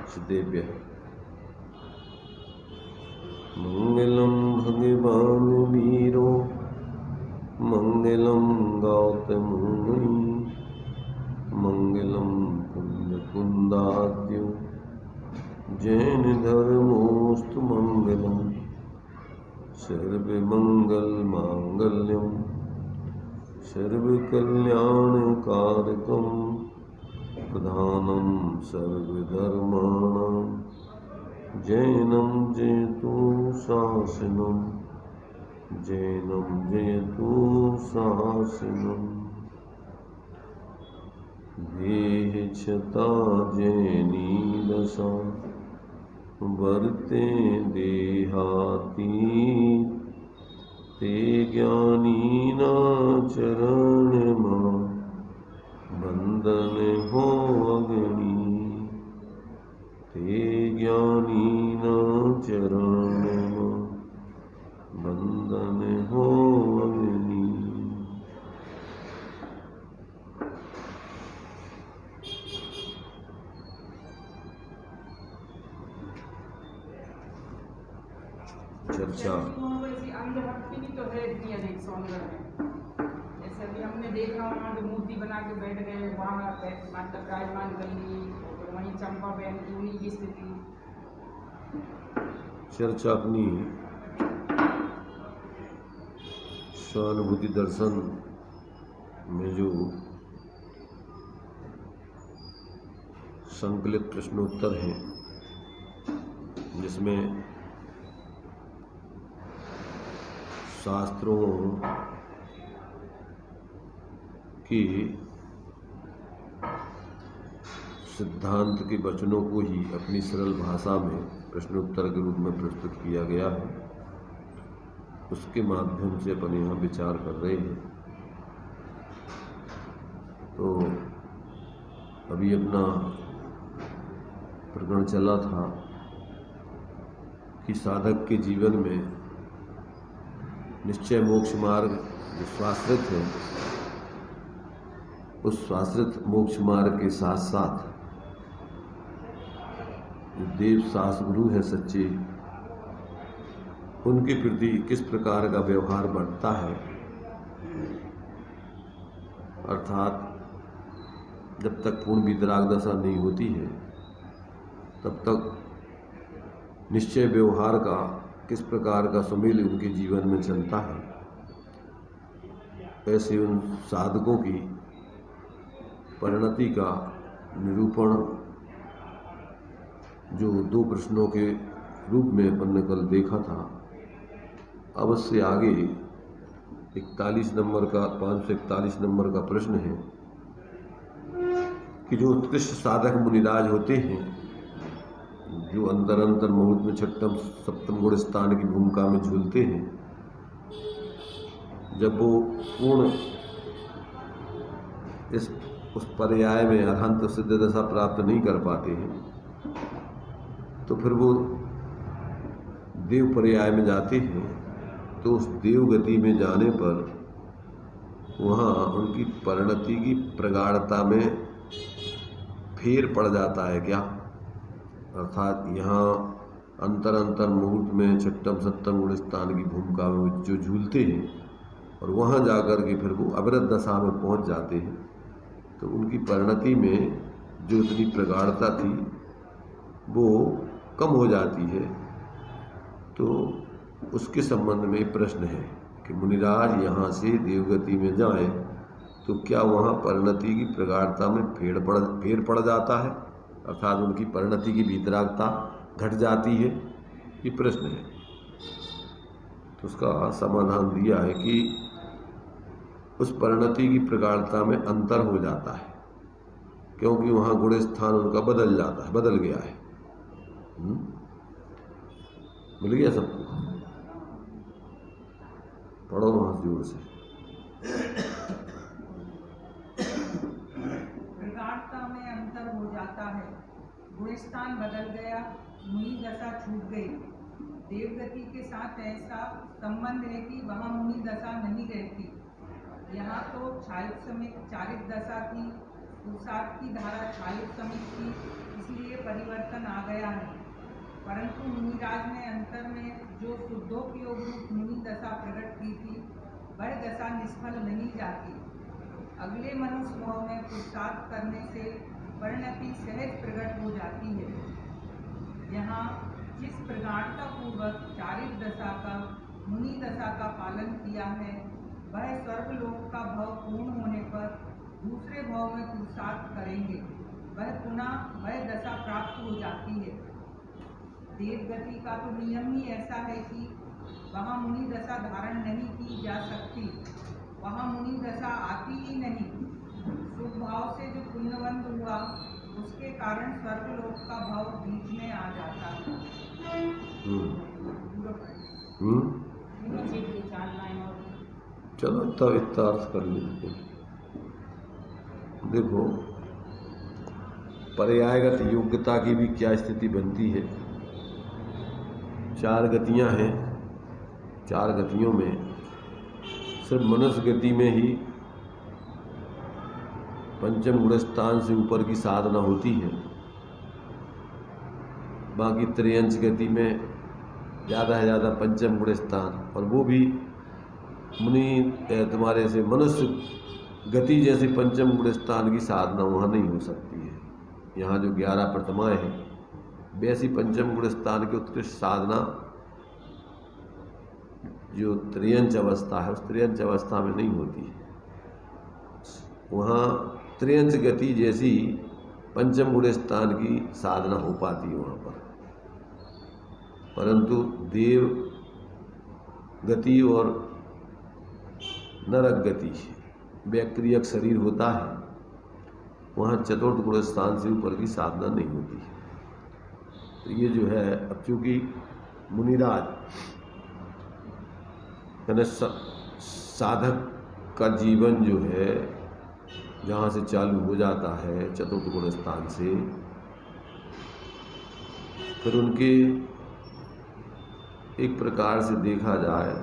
चिदेभ्यः। मंगलम भगवान वीरो मंगलम गौतम मुनि मंगलम पुण्यकुंदाद्यो जैन धर्मोस्तु मंगलम सर्वमंगल मांगल्यम सर्वकल्याणकारकम प्रधानम सर्वधर्माणां जैनम जयतु शासनम जैनम जयतु शासनम। देह छता जैनी दशा वर्ते देहातीत ते ज्ञानीना चरण मां बंदन हो अग्नि ते ज्ञानीना चरण मां बंदन हो अग्नि। चर्चा अंधभक्ति भी तो है इतनी अधिक सौंदर्य में। जैसे अभी हमने देखा वहाँ जो मूर्ति बना के बैठ गए, वहाँ मतलब विराजमान कर ली, और वहीं चंपा बहन की उन्हीं की स्थिति। चर्चा अपनी सहानुभूति दर्शन में जो संकलित प्रश्नोत्तर हैं, जिसमें शास्त्रों की सिद्धांत के वचनों को ही अपनी सरल भाषा में प्रश्नोत्तर के रूप में प्रस्तुत किया गया है, उसके माध्यम से अपन यहाँ विचार कर रहे हैं। तो अभी अपना प्रकरण चला था कि साधक के जीवन में निश्चय मोक्ष मार्ग जो स्वाश्रित है, उस स्वाश्रित मोक्ष मार्ग के साथ साथ जो देव शास्त्र गुरु है सच्चे, उनके प्रति किस प्रकार का व्यवहार बढ़ता है। अर्थात जब तक पूर्ण वितराग दशा नहीं होती है, तब तक निश्चय व्यवहार का किस प्रकार का सुमेल उनके जीवन में चलता है। ऐसे उन साधकों की परिणति का निरूपण जो दो प्रश्नों के रूप में अपन ने कल देखा था। अब उससे आगे 541 नंबर का प्रश्न है कि जो उत्कृष्ट साधक मुनिराज होते हैं, जो अंतर मुहूर्त में छठम सप्तम गुण स्थान की भूमिका में झूलते हैं, जब वो पूर्ण उस पर्याय में अरहंत सिद्ध दशा प्राप्त नहीं कर पाते हैं, तो फिर वो देव पर्याय में जाते हैं। तो उस देव गति में जाने पर वहाँ उनकी परिणति की प्रगाढ़ता में फेर पड़ जाता है क्या। अर्थात यहाँ अंतर मुहूर्त में छठम सप्तम गुण स्थान की भूमिका में जो झूलते हैं और वहाँ जाकर के फिर वो अवृत दशा में पहुँच जाते हैं, तो उनकी परिणति में जो इतनी प्रगाढ़ता थी वो कम हो जाती है। तो उसके संबंध में प्रश्न है कि मुनिराज यहाँ से देवगति में जाएं तो क्या वहाँ परिणति की प्रगाढ़ता में फेर पड़ जाता है, अर्थात उनकी परिणति की वितरागता घट जाती है, ये प्रश्न है। तो उसका समाधान दिया है कि उस परिणति की प्रगाढ़ता में अंतर हो जाता है, क्योंकि वहाँ गुण स्थान उनका बदल गया है। मिल गया सबको? पढ़ो वहाँ जोर से। प्रगाढ़ता में अंतर हो जाता है, गुण स्थान बदल गया, मुनि दशा छूट गई। देवगति के साथ ऐसा संबंध है कि वहाँ मुनि दशा नहीं रहती। यहाँ तो चारित दशा थी, पुरुषार्थ की धारा 40 समित थी, इसलिए परिवर्तन आ गया है। परंतु मुनिराज ने अंतर में जो शुद्धोपयोग रूप मुनि दशा प्रकट की थी, वह दशा निष्फल नहीं जाती। अगले मनुष्य भाव में पुरुषार्थ करने से परिणति सहज प्रकट हो जाती है। यहाँ जिस प्रगाढ़ता पूर्वक चारित दशा का मुनि दशा का पालन किया है, वह स्वर्गलोक का भाव पूर्ण होने पर दूसरे भाव में पुरुषार्थ करेंगे, वह पुनः वह दशा प्राप्त हो जाती है। देवगति का तो नियम ही ऐसा है कि वहाँ मुनि दशा धारण नहीं की जा सकती, वहाँ मुनि दशा आती ही नहीं। शुभ भाव से जो पुण्यवंत हुआ, उसके कारण स्वर्गलोक का भाव बीच में आ जाता है। चलो तब इतना अर्थ कर लेते हैं। देखो, पर्यायगत योग्यता की भी क्या स्थिति बनती है। 4 गतियां हैं, 4 गतियों में सिर्फ मनुष्य गति में ही पंचम गुण स्थान से ऊपर की साधना होती है। बाकी त्रयंच गति में ज़्यादा से ज़्यादा पंचम गुण स्थान, और वो भी मुनि तुम्हारे से मनुष्य गति जैसे पंचम गुण स्थान की साधना वहाँ नहीं हो सकती है। यहाँ जो 11 प्रतिमाएँ हैं, वैसी पंचम गुण स्थान की उत्कृष्ट साधना जो त्रयंच अवस्था है, उस त्रयंच अवस्था में नहीं होती है। वहाँ त्रयंच गति जैसी पंचम गुण स्थान की साधना हो पाती है वहाँ पर। परंतु देव गति और नरक गति, वैक्रियक शरीर होता है, वहाँ चतुर्थ गुण स्थान से ऊपर की साधना नहीं होती है। तो ये जो है, अब चूँकि मुनिराज यानी साधक का जीवन जो है जहाँ से चालू हो जाता है चतुर्थ गुण स्थान से, फिर उनके एक प्रकार से देखा जाए,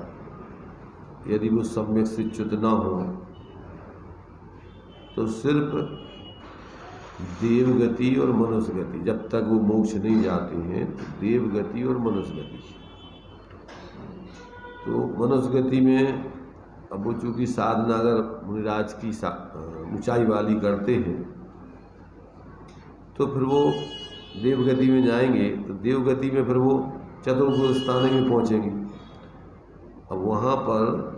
यदि वो सम्यक से च्युत न हो तो सिर्फ देवगति और मनुष्य गति, जब तक वो मोक्ष नहीं जाते हैं, तो देवगति और मनुष्य गति। तो मनुष्य गति में अब वो चूँकि साधना अगर मुनिराज की ऊंचाई वाली करते हैं, तो फिर वो देवगति में जाएंगे, तो देवगति में फिर वो चतुर्थ स्थान में पहुँचेंगे। अब वहाँ पर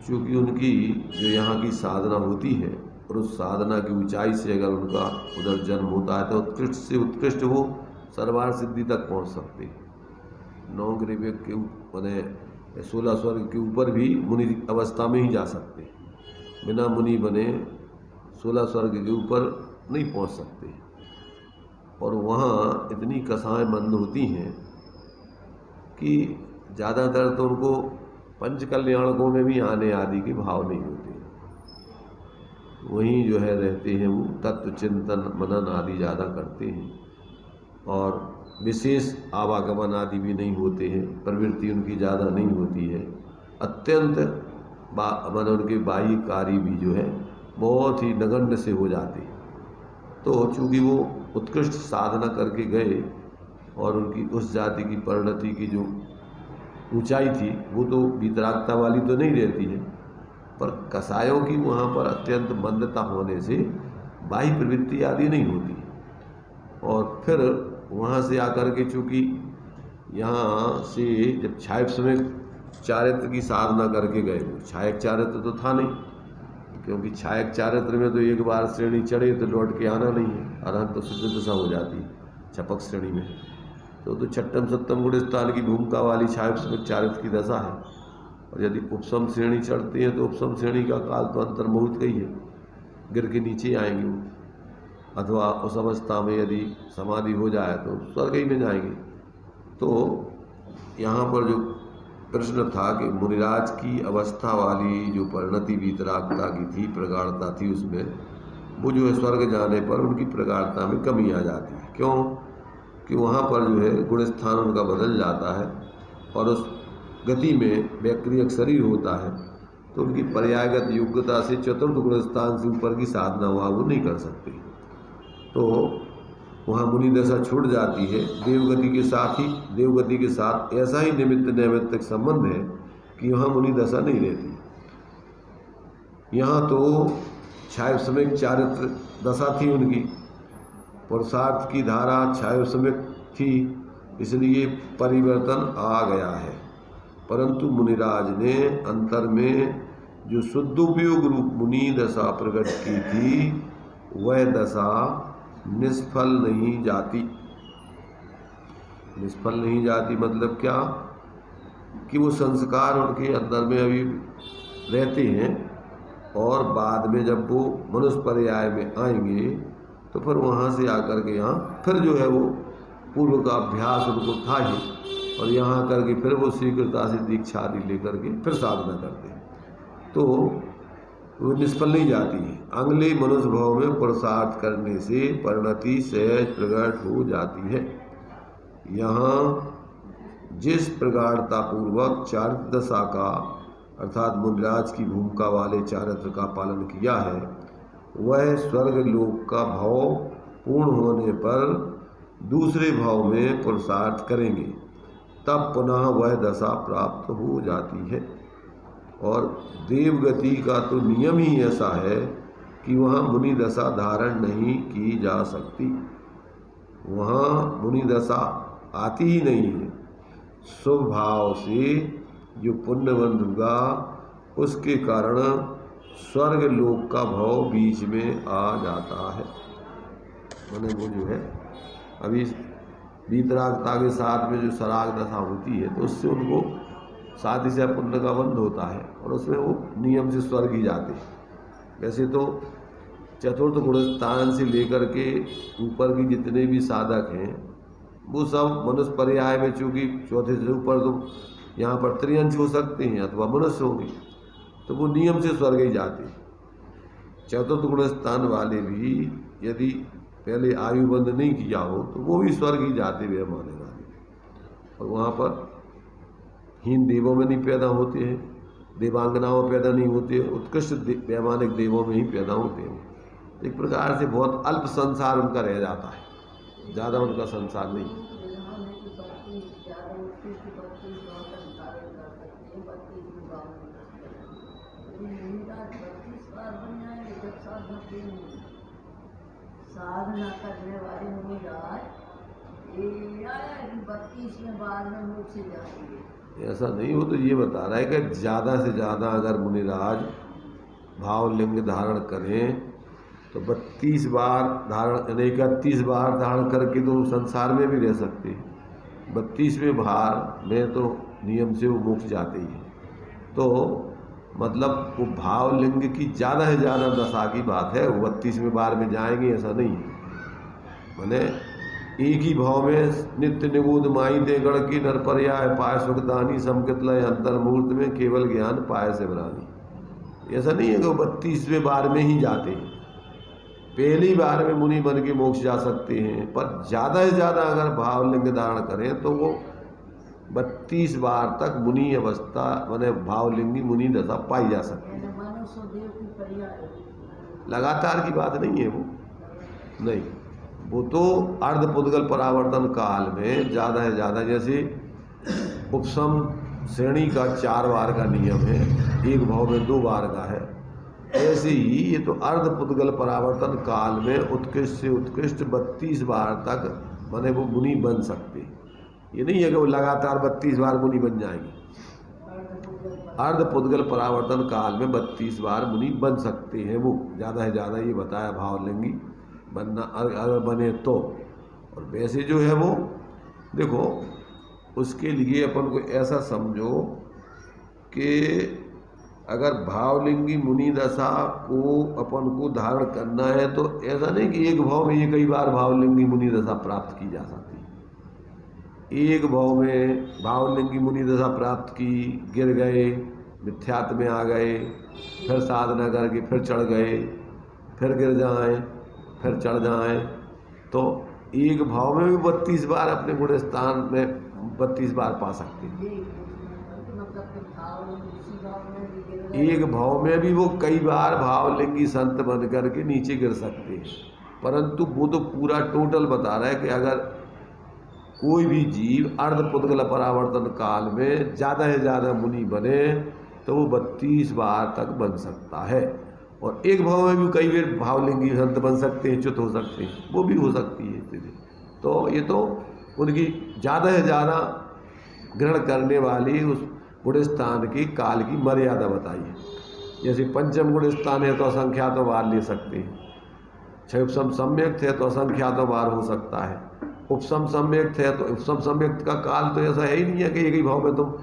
चूँकि उनकी जो यहाँ की साधना होती है, और उस साधना की ऊंचाई से अगर उनका उधर जन्म होता है, तो उत्कृष्ट से उत्कृष्ट वो सर्वार सिद्धि तक पहुँच सकते हैं। 9 ग्रीवे के मैंने 16 स्वर्ग के ऊपर भी मुनि अवस्था में ही जा सकते हैं, बिना मुनि बने 16 स्वर्ग के ऊपर नहीं पहुंच सकते। और वहाँ इतनी कसाएं बंद होती हैं कि ज़्यादातर तो उनको पंच कल्याणकों में भी आने आदि के भाव नहीं होते, वहीं जो है रहते हैं। वो तत्व चिंतन मनन आदि ज़्यादा करते हैं, और विशेष आवागमन आदि भी नहीं होते हैं, प्रवृत्ति उनकी ज़्यादा नहीं होती है। अत्यंत मन उनके बाह्य कार्य भी जो है बहुत ही नगण्य से हो जाते हैं। तो चूँकि वो उत्कृष्ट साधना करके गए, और उनकी उस जाति की परिणति की जो ऊंचाई थी, वो तो वितरागता वाली तो नहीं रहती है, पर कसायों की वहाँ पर अत्यंत मंदता होने से बाह्य प्रवृत्ति आदि नहीं होती। और फिर वहाँ से आकर के चूँकि यहाँ से जब छायक समय चारित्र की साधना करके गए, वो छायक चारित्र तो था नहीं, क्योंकि छायक चारित्र में तो एक बार श्रेणी चढ़े तो लौट के आना नहीं है, अरहंत तो सिद्ध दशा हो जाती है छपक श्रेणी में। तो छठम सप्तम गुण स्थान की भूमिका वाली छायक समय चारित्र की दशा है। और यदि उपसम श्रेणी चढ़ते हैं तो उपसम श्रेणी का काल तो अंतर मुहूर्त का ही है, गिर के नीचे आएंगे वो, अथवा उस अवस्था में यदि समाधि हो जाए तो स्वर्ग ही में जाएंगे। तो यहाँ पर जो प्रश्न था कि मुनिराज की अवस्था वाली जो परिणति वीतरागता की थी, प्रगाढ़ता थी, उसमें वो जो है स्वर्ग जाने पर उनकी प्रगाढ़ता में कमी आ जाती है। क्यों कि वहाँ पर जो है गुण स्थान उनका बदल जाता है, और उस गति में वैक्रियक शरीर होता है, तो उनकी पर्यायगत योग्यता से चतुर्थ गुण स्थान से ऊपर की साधना हुआ वो नहीं कर सकते, तो वहाँ मुनि दशा छूट जाती है। देवगति के साथ ही देवगति के साथ ऐसा ही निमित्त नैमित्तिक संबंध है कि वहाँ मुनि दशा नहीं रहती। यहाँ तो छाया समिक चारित्र दशा थी उनकी, पुरुषार्थ की धारा छाया समिक थी, इसलिए परिवर्तन आ गया है। परंतु मुनिराज ने अंतर में जो शुद्धोपयोग रूप मुनि दशा प्रकट की थी वह दशा निष्फल नहीं जाती। निष्फल नहीं जाती मतलब क्या कि वो संस्कार उनके अंदर में अभी रहते हैं और बाद में जब वो मनुष्य पर्याय में आएंगे तो फिर वहाँ से आकर के यहाँ फिर जो है वो पूर्व का अभ्यास उनको था ही, और यहाँ करके फिर वो स्वीकृता से दीक्षा आदि लेकर के फिर साधना करते हैं, तो वो निष्फल नहीं जाती है। अगले मनुष्य भाव में पुरुषार्थ करने से परिणति सहज प्रकट हो जाती है। यहाँ जिस प्रगाढ़ता पूर्वक चारित्र दशा का अर्थात मुनिराज की भूमिका वाले चारित्र का पालन किया है, वह स्वर्ग लोक का भाव पूर्ण होने पर दूसरे भाव में पुरुषार्थ करेंगे, तब पुनः वह दशा प्राप्त हो जाती है। और देवगति का तो नियम ही ऐसा है कि वहाँ मुनि दशा धारण नहीं की जा सकती, वहाँ मुनि दशा आती ही नहीं है। शुभ भाव से जो पुण्य बंधुगा उसके कारण स्वर्ग लोक का भाव बीच में आ जाता है। मैंने वो जो है अभी वीतरागता के साथ में जो सराग दशा होती है तो उससे उनको साथ ही से पुण्य का बंध होता है और उसमें वो नियम से स्वर्ग ही जाते हैं। वैसे तो चतुर्थ गुण स्थान से लेकर के ऊपर की जितने भी साधक हैं वो सब मनुष्य पर्याय में, चूँकि चौथे से ऊपर तो यहाँ पर त्रियंश हो सकते हैं अथवा मनुष्य होंगे, तो वो नियम से स्वर्ग ही जाते हैं। चतुर्थ गुण स्थान वाले भी यदि पहले आयु बंद नहीं किया हो तो वो भी स्वर्ग ही जाते हुए माने वाले, और वहाँ पर हीन देवों में नहीं पैदा होते हैं, देवांगनाओं में पैदा नहीं होते, उत्कृष्ट वैमानिक देवों में ही पैदा होते हैं। एक प्रकार से बहुत अल्प संसार उनका रह जाता है, ज़्यादा उनका संसार नहीं। साधना करने वाले मुनिराज 32वें बार में मुझ से जाएंगे। ऐसा नहीं हो तो ये बता रहा है कि ज़्यादा से ज़्यादा अगर मुनिराज भाव लिंग धारण करें तो 32 बार धारण यानी 31 बार धारण करके तो संसार में भी रह सकते हैं। 32वें बार में तो नियम से वो मोक्ष जाते ही हैं। तो मतलब वो भाव लिंग की ज़्यादा से ज़्यादा दशा की बात है, वो 32वें बार में जाएंगे ऐसा नहीं है। मैंने एक ही भाव में नित्य निगूद माई दे गढ़ की नर पर्याय पाय सुखदानी समकित लय अंतर्मूर्त में केवल ज्ञान पाए से बरानी। ऐसा नहीं है कि वो 32वें बार में ही जाते हैं, पहली बार में मुनि बन के मोक्ष जा सकते हैं, पर ज़्यादा से ज़्यादा अगर भाव लिंग धारण करें तो वो 32 बार तक मुनि अवस्था मैंने भावलिंगी मुनि दशा पाई जा सकती है। लगातार की बात नहीं है वो, नहीं, वो तो अर्ध पुद्गल परावर्तन काल में ज़्यादा से ज़्यादा, जैसे उपसम श्रेणी का 4 बार का नियम है, एक भाव में 2 बार का है, ऐसे ही ये तो अर्ध पुद्गल परावर्तन काल में उत्कृष्ट से उत्कृष्ट 32 बार तक माने वो मुनि बन सकते हैं। ये नहीं है कि वो लगातार 32 बार मुनि बन जाएंगे। अर्ध पुद्गल परावर्तन काल में 32 बार मुनि बन सकते हैं वो, ज़्यादा से ज़्यादा ये बताया भावलिंगी बनना अगर बने तो। और वैसे जो है वो देखो उसके लिए अपन को ऐसा समझो कि अगर भावलिंगी मुनि दशा को अपन को धारण करना है तो ऐसा नहीं कि एक भाव में ये कई बार भावलिंगी मुनि दशा प्राप्त की जा सकती है। एक भाव में भावलिंगी मुनि दशा प्राप्त की, गिर गए, मिथ्यात्व में आ गए, फिर साधना करके फिर चढ़ गए, फिर गिर जाएं, फिर चढ़ जाएं, तो एक भाव में भी 32 बार अपने गुण स्थान में 32 बार पा सकते हैं। मतलब कि भाव उसी भाव में भी गिर गए। एक भाव में भी वो कई बार भावलिंगी संत बन करके नीचे गिर सकते हैं, परंतु वो तो पूरा टोटल बता रहा है कि अगर कोई भी जीव अर्धपुद्गल परावर्तन काल में ज़्यादा से ज़्यादा मुनि बने तो वो 32 बार तक बन सकता है। और एक भाव में भी कई बार भावलिंगी संत बन सकते हैं, च्युत हो सकते हैं, वो भी हो सकती है स्थिति। तो ये तो उनकी ज़्यादा से ज़्यादा ग्रहण करने वाली उस गुण स्थान की काल की मर्यादा बताई है। जैसे पंचम गुण स्थान है तो असंख्यातों बार ले सकते हैं, क्षयोपम सम्यक्त है तो असंख्यातों बार हो सकता है, उपसम सम्यक्त है तो उपसम सम्यक्त का काल तो ऐसा है ही नहीं है कि एक ही भाव में तुम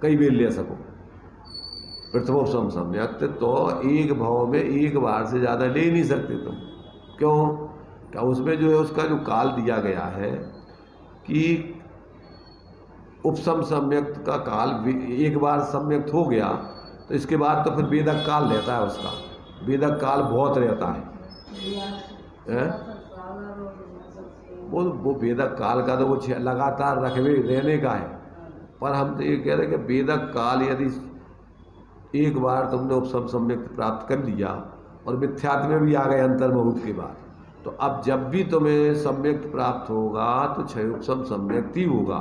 कई बेर ले सको। प्रथमोपसम सम्यक्त तो एक भाव में एक बार से ज़्यादा ले ही नहीं सकते तुम। क्यों? क्या उसमें जो है उसका जो काल दिया गया है कि उपसम सम्यक्त का काल एक बार सम्यक्त हो गया तो इसके बाद तो फिर वेदक काल रहता है, उसका वेदक काल बहुत रहता है। वो वेदक काल का तो वो लगातार रखवे रहने का है, पर हम तो ये कह रहे हैं कि वेदक काल यदि एक बार तुमने उपसम सम्यक्त प्राप्त कर लिया और मिथ्यात्व में भी आ गए अंतर्मुहूर्त के बाद, तो अब जब भी तुम्हें सम्यक्त प्राप्त होगा तो क्षय उपसम सम्यक्त ही होगा।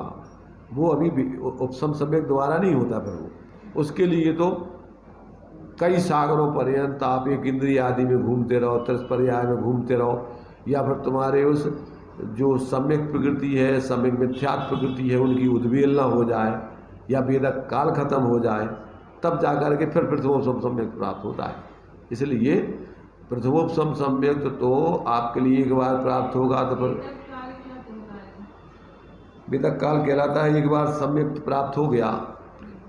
वो अभी उपसम सम्यक्त द्वारा नहीं होता, फिर वो उसके लिए तो कई सागरों पर्यंत आप एक इंद्रिय आदि में घूमते रहो, त्रिस्पर्याय में घूमते रहो, या फिर तुम्हारे उस जो सम्यक प्रकृति है, सम्यक मिथ्यात्व प्रकृति है, उनकी उद्वेलना हो जाए या वेदक काल खत्म हो जाए, तब जाकर के फिर प्रथमोपसम सम्यक्त प्राप्त होता है। इसलिए प्रथमोपसम सम्यक्त तो आपके लिए एक बार प्राप्त होगा तो फिर वेदक काल कहलाता है। एक बार सम्यक्त प्राप्त हो गया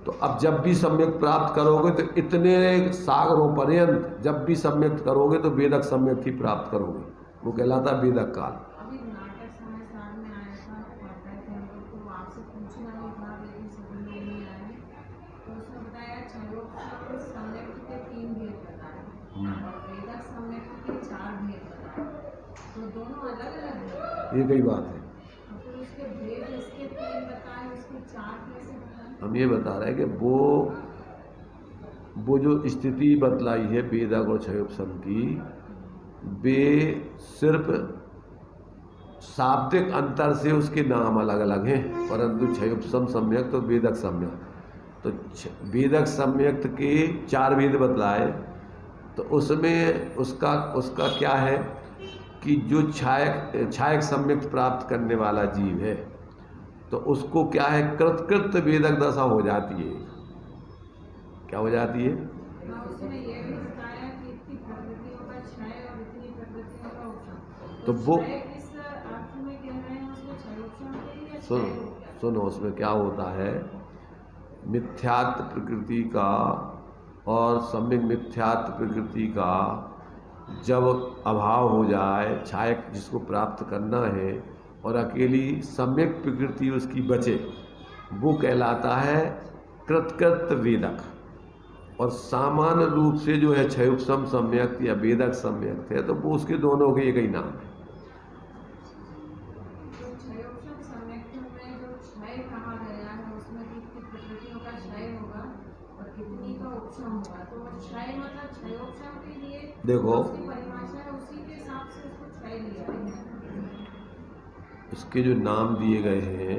तो अब जब भी सम्यक्त प्राप्त करोगे तो इतने सागरों पर्यंत जब भी सम्यक्त करोगे तो वेदक सम्यक्त ही प्राप्त करोगे, वो कहलाता है वेदक काल। अभी नाटक समय साल में आया था, पढ़ रहे थे हम लोग, तो आपसे पूछना ही था लेकिन सभी लोग नहीं आए, तो उसने बताया क्षयोपम सम्यक्त के 3 भेद बताए और वेदक सम्यक्त के 4 भेद बताए, तो दोनों अलग अलग हैं। ये कई बात है। तो फिर उसके भेद इसके 3 बताए, उसके 4 कैसे बताए? हम ये बता रहे हैं कि वो जो स्थिति बतलाई है वेदक और क्षयोपम की, वे सिर्फ शाब्दिक अंतर से उसके नाम अलग अलग हैं, परंतु क्षयोपम सम्यक्त तो वेदक सम्यक्त, तो वेदक सम्यक्त के 4 वेद बतलाए, तो उसमें उसका क्या है कि जो छायक सम्यक्त प्राप्त करने वाला जीव है तो उसको क्या है कृत वेदक दशा हो जाती है। क्या हो जाती है? उसने ये भी बताया कि इतनी प्रकृतियों का क्षय और इतनी प्रकृतियों का उपशम, तो वो किस अर्थ में कह रहे हैं उसको क्षयोपशम के लिए? सुनो उसमें क्या होता है, मिथ्यात्व प्रकृति का और सम्यक मिथ्यात्व प्रकृति का जब अभाव हो जाए, छायक जिसको प्राप्त करना है और अकेली सम्यक प्रकृति उसकी बचे, वो कहलाता है कृत वेदक। और सामान्य रूप से जो है क्षयोपम सम्यक्त या वेदक सम्यक्त है तो वो उसके दोनों के एक ही नाम है। तो क्षयोपम सम्यक्त में जो क्षय कहा गया है उसमें कितनी प्रकृतियों का क्षय होगा और कितनी का उपशम होगा, तो क्षय मतलब क्षयोपम के लिए देखो उसकी परिभाषा है, उसी के हिसाब से उसको क्षय लिया है। उसके जो नाम दिए गए हैं,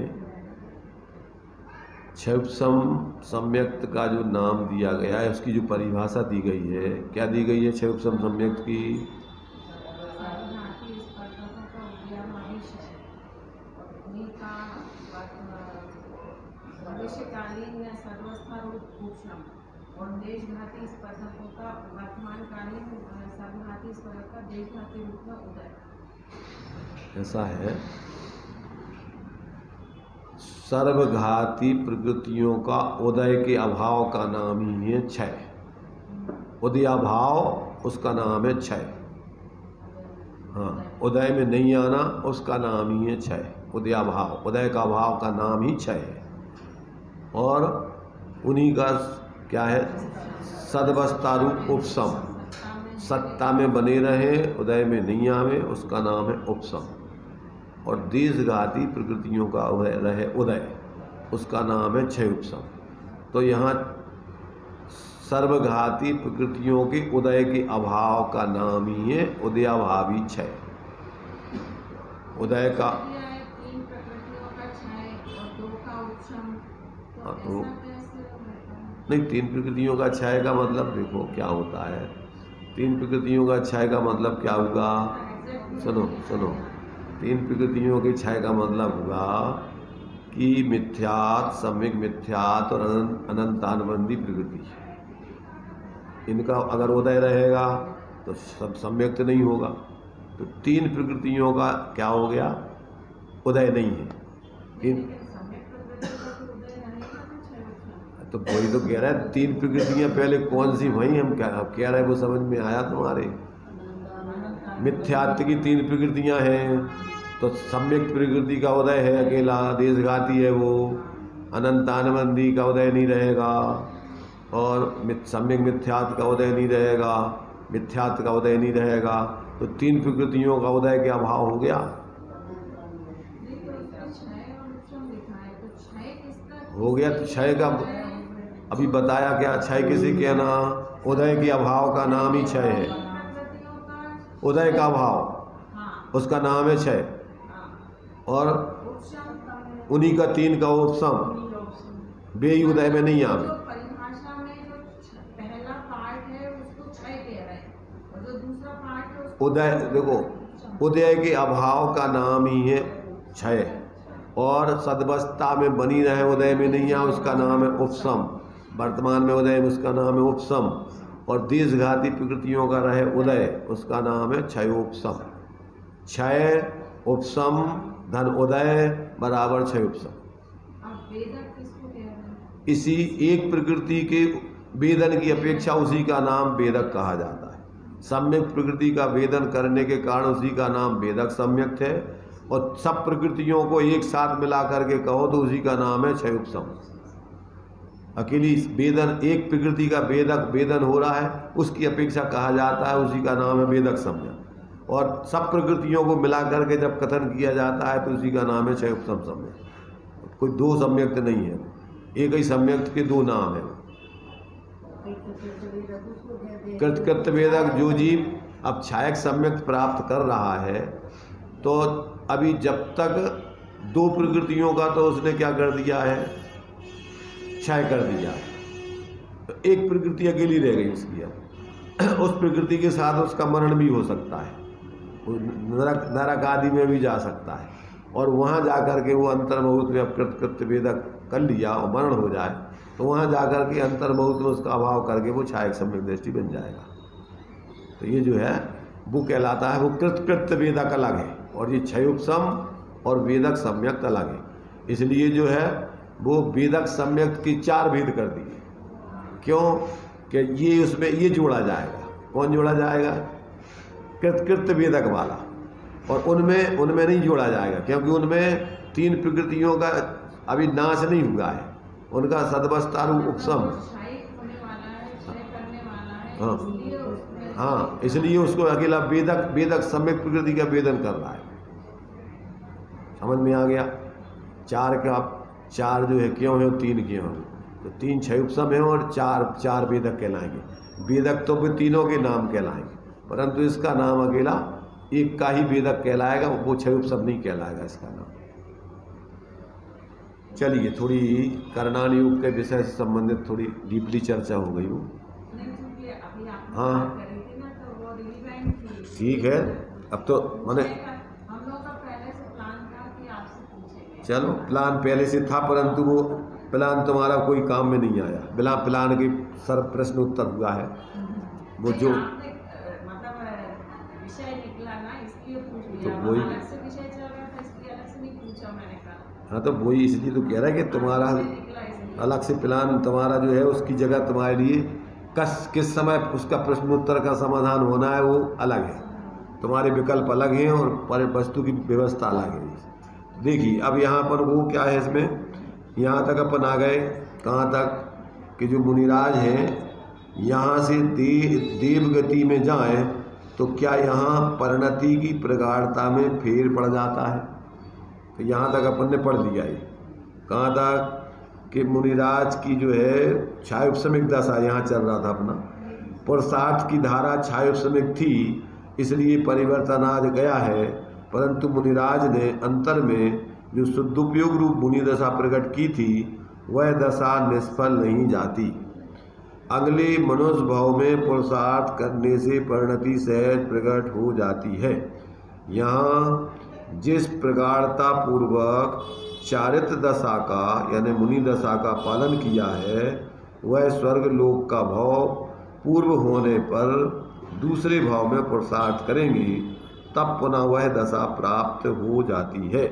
क्षयोपम सम्यक्त का जो नाम दिया गया है उसकी जो परिभाषा दी गई है, क्या दी गई है क्षयोपम सम्यक्त की? भविष्यकालीन या सर्वस्था रूप उपशम और देशघाती स्पर्धकों का वर्तमानकालीन सर्वघाती स्पर्धक का देशघाती रूप में उदय। ऐसा है, सर्वघाती प्रकृतियों का उदय के अभाव का नाम ही है क्षय। उदयाभाव उसका नाम है क्षय। हाँ, उदय में नहीं आना उसका नाम ही है क्षय। उदयाभाव, उदय का भाव का नाम ही क्षय है। और उन्हीं का क्या है, सदवस्था रूप उपशम, सत्ता में बने रहे उदय में नहीं आवे, उसका नाम है उपशम। और देशघाती प्रकृतियों का रहे उदय, उसका नाम है क्षय उपशम। तो यहाँ सर्वघाती प्रकृतियों के उदय के अभाव का नाम ही है उदयाभावी क्षय। उदय का तीन प्रकृतियों का क्षय और दो का उपशम, तो तो ऐसा कैसे होता है? नहीं, तीन प्रकृतियों का क्षय का मतलब देखो क्या होता है। तीन प्रकृतियों का क्षय का मतलब क्या होगा? सुनो, तीन प्रकृतियों के क्षय का मतलब हुआ कि मिथ्यात, सम्यक मिथ्यात और अनंतानुबंधी प्रकृति, इनका अगर उदय रहेगा तो सब सम्यक नहीं होगा। तो तीन प्रकृतियों का क्या हो गया? उदय नहीं है। तो वही तो कह रहा है, तीन प्रकृतियां पहले कौन सी वही हम कह रहे हैं, वो समझ में आया तुम्हारे? मिथ्यात्व की तीन प्रकृतियां हैं, तो सम्यक प्रकृति का उदय है अकेला, देशघाती है वो, अनंतानुबंधी का उदय नहीं रहेगा, और सम्यक मिथ्यात्व का उदय नहीं रहेगा, मिथ्यात्व का उदय नहीं रहेगा। तो तीन प्रकृतियों का उदय के अभाव हो गया। हो गया तो क्षय का अभी बताया क्या? क्षय किसे कहना? उदय के अभाव का नाम ही क्षय है। उदय का अभाव, उसका नाम है क्षय, और उन्हीं का तीन का उपशम, वे ही उदय में नहीं आवे। परिभाषा में जो पहला पार्ट है उसको क्षय कह रहे हैं, और जो दूसरा पार्ट है उसको उदय, देखो उदय के अभाव का नाम ही है क्षय, और सदवस्था में बनी रहे उदय में नहीं आए उसका नाम है उपशम। वर्तमान में उदय में उसका नाम है उपशम, और देशघाती प्रकृतियों का रहे उदय उसका नाम है क्षयोपशम। क्षय उपशम धन उदय बराबर क्षय उपशम। अब वेदक किसको कह रहे हैं? इसी एक प्रकृति के वेदन की अपेक्षा उसी का नाम वेदक कहा जाता है। सम्यक प्रकृति का वेदन करने के कारण उसी का नाम वेदक सम्यक है, और सब प्रकृतियों को एक साथ मिला करके कहो तो उसी का नाम है क्षयोपशम। अकेली वेदन, एक प्रकृति का वेदक वेदन हो रहा है उसकी अपेक्षा कहा जाता है, उसी का नाम है वेदक सम्यक। और सब प्रकृतियों को मिला करके जब कथन किया जाता है तो उसी का नाम है क्षयोपशम सम्यक। कोई दो सम्यक्त नहीं है, एक ही सम्यक्त के दो नाम है। कृतकृत वेदक जो जीव अब क्षयक सम्यक्त प्राप्त कर रहा है, तो अभी जब तक दो प्रकृतियों का तो उसने क्या कर दिया है? क्षय कर दिया। तो एक प्रकृति अकेली रह गई उसकी। अब उस प्रकृति के साथ उसका मरण भी हो सकता है, नरक आदि में भी जा सकता है, और वहाँ जा कर के वो अंतर्मुहूर्त में कृत वेदक कर लिया और मरण हो जाए तो वहाँ जा कर के अंतर्मुहूर्त में उसका अभाव करके वो क्षयक सम्यक दृष्टि बन जाएगा। तो ये जो है वो कहलाता है, वो कृत वेदक अलग है, और ये क्षयोपशम और वेदक सम्यक अलग है। इसलिए जो है वो वेदक सम्यक की चार भेद कर दिए। क्यों? कि ये उसमें ये जोड़ा जाएगा। कौन जोड़ा जाएगा? कृत वेदक वाला, और उनमें नहीं जोड़ा जाएगा, क्योंकि उनमें तीन प्रकृतियों का अभी नाश नहीं हुआ है, उनका सदवस्था उपशम। हाँ, इसलिए उसको अकेला वेदक सम्यक प्रकृति का वेदन कर रहा है। समझ में आ गया? चार जो है क्यों है, तीन क्यों है? तो तीन क्षयोपशम है और चार वेदक कहलाएंगे। वेदक तो भी तीनों के नाम कहलाएंगे, परंतु इसका नाम अकेला एक का ही वेदक कहलाएगा, वो क्षयोपशम नहीं कहलाएगा इसका नाम। चलिए, थोड़ी करणान योग के विषय से संबंधित थोड़ी डीपली चर्चा हो गई हो। हाँ ठीक है। अब तो मैंने चलो प्लान पहले से था, परंतु वो प्लान तुम्हारा कोई काम में नहीं आया। बिना प्लान के सर प्रश्न उत्तर हुआ है वो जो मतलब विषय निकला ना, इसलिए पूछ लिया। तो वही अलग से विषय चल रहा था इसलिए अलग से नहीं पूछा मैंने कहा। हाँ, तो वही इसलिए तो कह रहा है कि तुम्हारा अलग से प्लान तुम्हारा जो है उसकी जगह तुम्हारे लिए किस समय उसका प्रश्न उत्तर का समाधान होना है वो अलग है। तुम्हारे विकल्प अलग हैं और वस्तु की व्यवस्था अलग है। देखिए अब यहाँ पर वो क्या है, इसमें यहाँ तक अपन आ गए कहाँ तक कि जो मुनिराज हैं यहाँ से देव गति में जाएं तो क्या यहाँ परिणति की प्रगाढ़ता में फेर पड़ जाता है। तो यहाँ तक अपन ने पढ़ दिया है। कहाँ तक कि मुनिराज की जो है क्षायोपशमिक दशा यहाँ चल रहा था अपना, पुरुषार्थ की धारा क्षायोपशमिक थी, इसलिए परिवर्तन आज गया है। परंतु मुनिराज ने अंतर में जो शुद्धोपयोग रूप मुनि दशा प्रकट की थी वह दशा निष्फल नहीं जाती। अगले मनुष्य भाव में पुरुषार्थ करने से परिणति सहज प्रकट हो जाती है। यहाँ जिस प्रगाढ़ता पूर्वक चारित्र दशा का यानी मुनि दशा का पालन किया है वह स्वर्ग लोक का भाव पूर्व होने पर दूसरे भाव में पुरुषार्थ करेंगे तब पुनः वह दशा प्राप्त हो जाती है।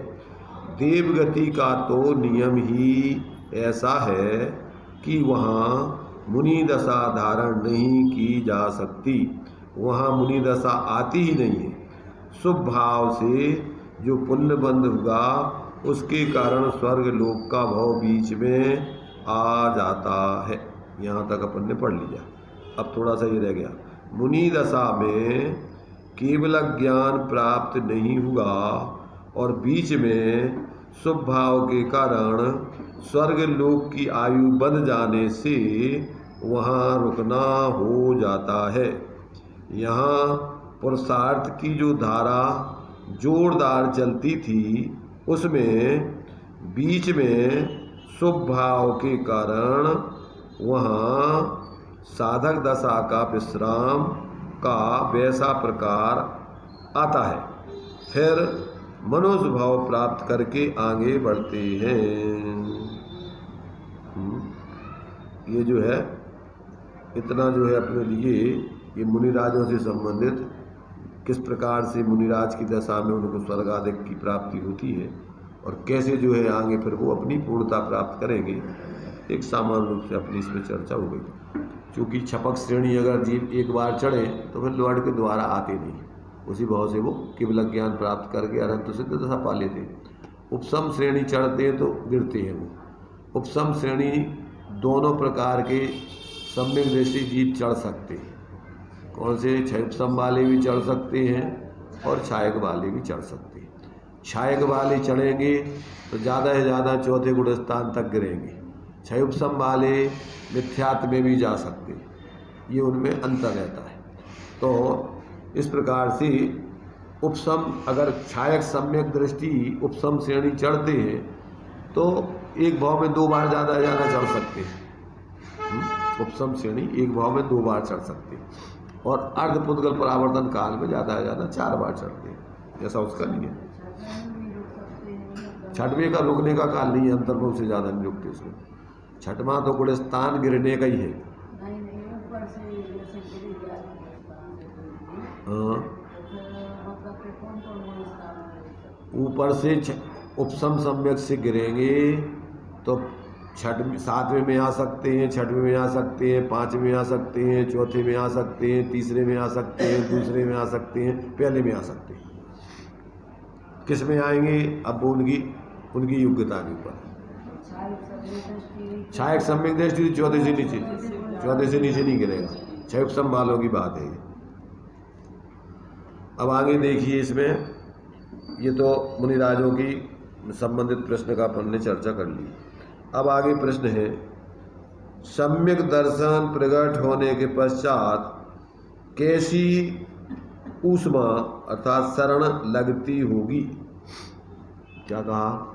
देवगति का तो नियम ही ऐसा है कि वहाँ मुनि दशा धारण नहीं की जा सकती, वहाँ मुनि दशा आती ही नहीं है। शुभ भाव से जो पुण्य बंध हुआ उसके कारण स्वर्ग लोक का भाव बीच में आ जाता है। यहाँ तक अपन ने पढ़ लिया। अब थोड़ा सा ये रह गया, मुनि दशा में केवल ज्ञान प्राप्त नहीं हुआ और बीच में शुभ भाव के कारण स्वर्ग लोक की आयु बंध जाने से वहाँ रुकना हो जाता है। यहाँ पुरुषार्थ की जो धारा जोरदार चलती थी उसमें बीच में शुभ भाव के कारण वहाँ साधक दशा का विश्राम का वैसा प्रकार आता है, फिर मनुष्य भाव प्राप्त करके आगे बढ़ते हैं। ये जो है इतना जो है अपने लिए ये मुनिराजों से संबंधित किस प्रकार से मुनिराज की दशा में उनको स्वर्ग आदि की प्राप्ति होती है और कैसे जो है आगे फिर वो अपनी पूर्णता प्राप्त करेंगे, एक सामान्य रूप से अपनी इसमें चर्चा हो गई। क्योंकि छपक श्रेणी अगर जीव एक बार चढ़े तो फिर लौट के दोबारा आते नहीं, उसी भाव से वो केवल ज्ञान प्राप्त करके अनंत सिद्ध दशा पा लेते हैं। उपसम श्रेणी चढ़ते हैं तो गिरते हैं वो। उपसम श्रेणी दोनों प्रकार के सम्यक दृष्टि जीव चढ़ सकते हैं। कौन से? क्षयोपम वाले भी चढ़ सकते हैं और छायक वाले भी चढ़ सकते हैं। छायक वाले चढ़ेंगे तो ज़्यादा से ज़्यादा चौथे गुण स्थान तक गिरेंगे, क्षयोपम वाले मिथ्यात्व में भी जा सकते हैं, ये उनमें अंतर रहता है। तो इस प्रकार से उपसम अगर छायक सम्यक दृष्टि उपसम श्रेणी चढ़ते हैं तो एक भाव में 2 बार ज़्यादा चढ़ सकते हैं। उपसम श्रेणी एक भाव में 2 बार चढ़ सकते हैं और अर्धपुद्गल परावर्तन काल में ज़्यादा 4 बार चढ़ते हैं, जैसा उसका नहीं है। छठवें का रुकने का काल नहीं है, अंतर्भाव से ज़्यादा नहीं रुकते उसमें। छठवां तो गुण स्थान गिरने का ही है। ऊपर से उपसम सम्यक से गिरेंगे तो छठवीं 7वें में आ सकते हैं, 6वें में आ सकते हैं, 5वें में आ सकते हैं, चौथे में आ सकते हैं, तीसरे में आ सकते हैं, दूसरे में आ सकते हैं, पहले में आ सकते हैं। किस में आएंगे? अब उनकी योग्यता के ऊपर। छायक सम्यक दृष्टि चौथे से नीचे नहीं गिरेगा, क्षयोपम वालों की बात है। अब आगे देखिए, इसमें ये तो मुनिराजों की संबंधित प्रश्न का अपन ने चर्चा कर ली। अब आगे प्रश्न है, सम्यक दर्शन प्रकट होने के पश्चात कैसी ऊष्मा अर्थात शरण लगती होगी? क्या कहा?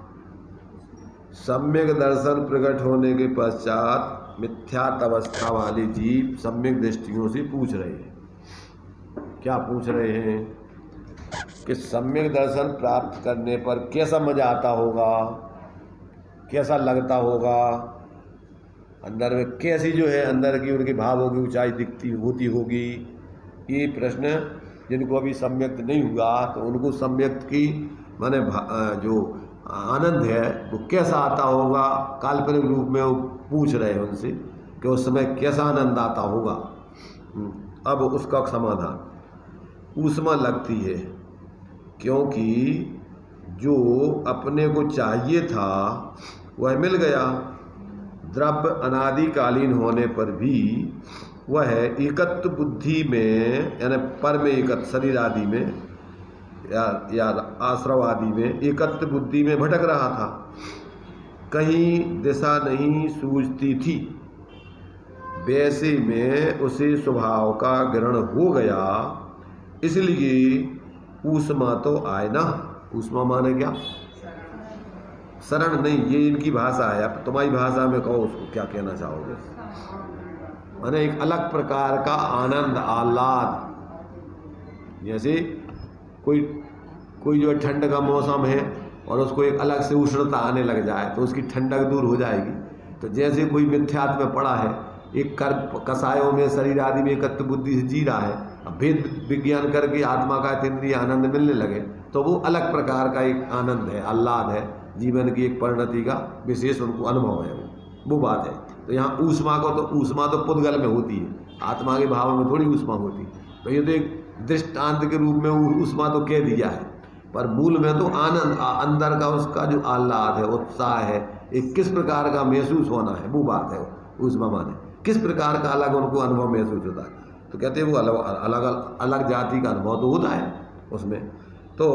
सम्यक दर्शन प्रकट होने के पश्चात मिथ्यात्व अवस्था वाले जीव सम्यक दृष्टियों से पूछ रहे हैं। क्या पूछ रहे हैं? कि सम्यक दर्शन प्राप्त करने पर कैसा मजा आता होगा, कैसा लगता होगा, अंदर में कैसी जो है अंदर की उनके भावों की ऊंचाई दिखती होती होगी। ये प्रश्न जिनको अभी सम्यक नहीं हुआ तो उनको सम्यक की माने जो आनंद है वो कैसा आता होगा, काल्पनिक रूप में वो पूछ रहे हैं उनसे कि उस समय कैसा आनंद आता होगा। अब उसका समाधान, ऊष्मा लगती है क्योंकि जो अपने को चाहिए था वह मिल गया। द्रव्य अनादिकालीन होने पर भी वह एकत्व बुद्धि में यानी पर में एकत्व शरीर आदि में या आश्रव आदि में एकत्व बुद्धि में भटक रहा था। कहीं दिशा नहीं सूझती थी, वैसे में उसे स्वभाव का ग्रहण हो गया, इसलिए ऊष्मा तो आए ना। ऊष्मा माने क्या? शरण नहीं, ये इनकी भाषा है। अब तुम्हारी भाषा में कहो उसको क्या कहना चाहोगे? माने एक अलग प्रकार का आनंद, आह्लाद। जैसे कोई जो ठंड का मौसम है और उसको एक अलग से उष्णता आने लग जाए तो उसकी ठंडक दूर हो जाएगी। तो जैसे कोई मिथ्यात्व में पड़ा है, एक कर्म कसायों में शरीर आदि में एकत्व बुद्धि से जी रहा है, अब भेद विज्ञान करके आत्मा का इंद्रिय आनंद मिलने लगे तो वो अलग प्रकार का एक आनंद है, आह्लाद है, जीवन की एक परिणति का विशेष उनको अनुभव है, वो बात है। तो यहाँ ऊष्मा तो पुद्गल में होती है, आत्मा के भाव में थोड़ी ऊष्मा होती। तो ये तो एक दृष्टांत के रूप में ऊष्मा तो कह दिया है, पर मूल में तो आनंद, अंदर का उसका जो आह्लाद है, उत्साह है, एक किस प्रकार का महसूस होना है, वो बात है ऊष्मा माने। किस प्रकार का अलग उनको अनुभव महसूस होता है। तो कहते हैं वो अलग जाति का अनुभव तो होता है उसमें। तो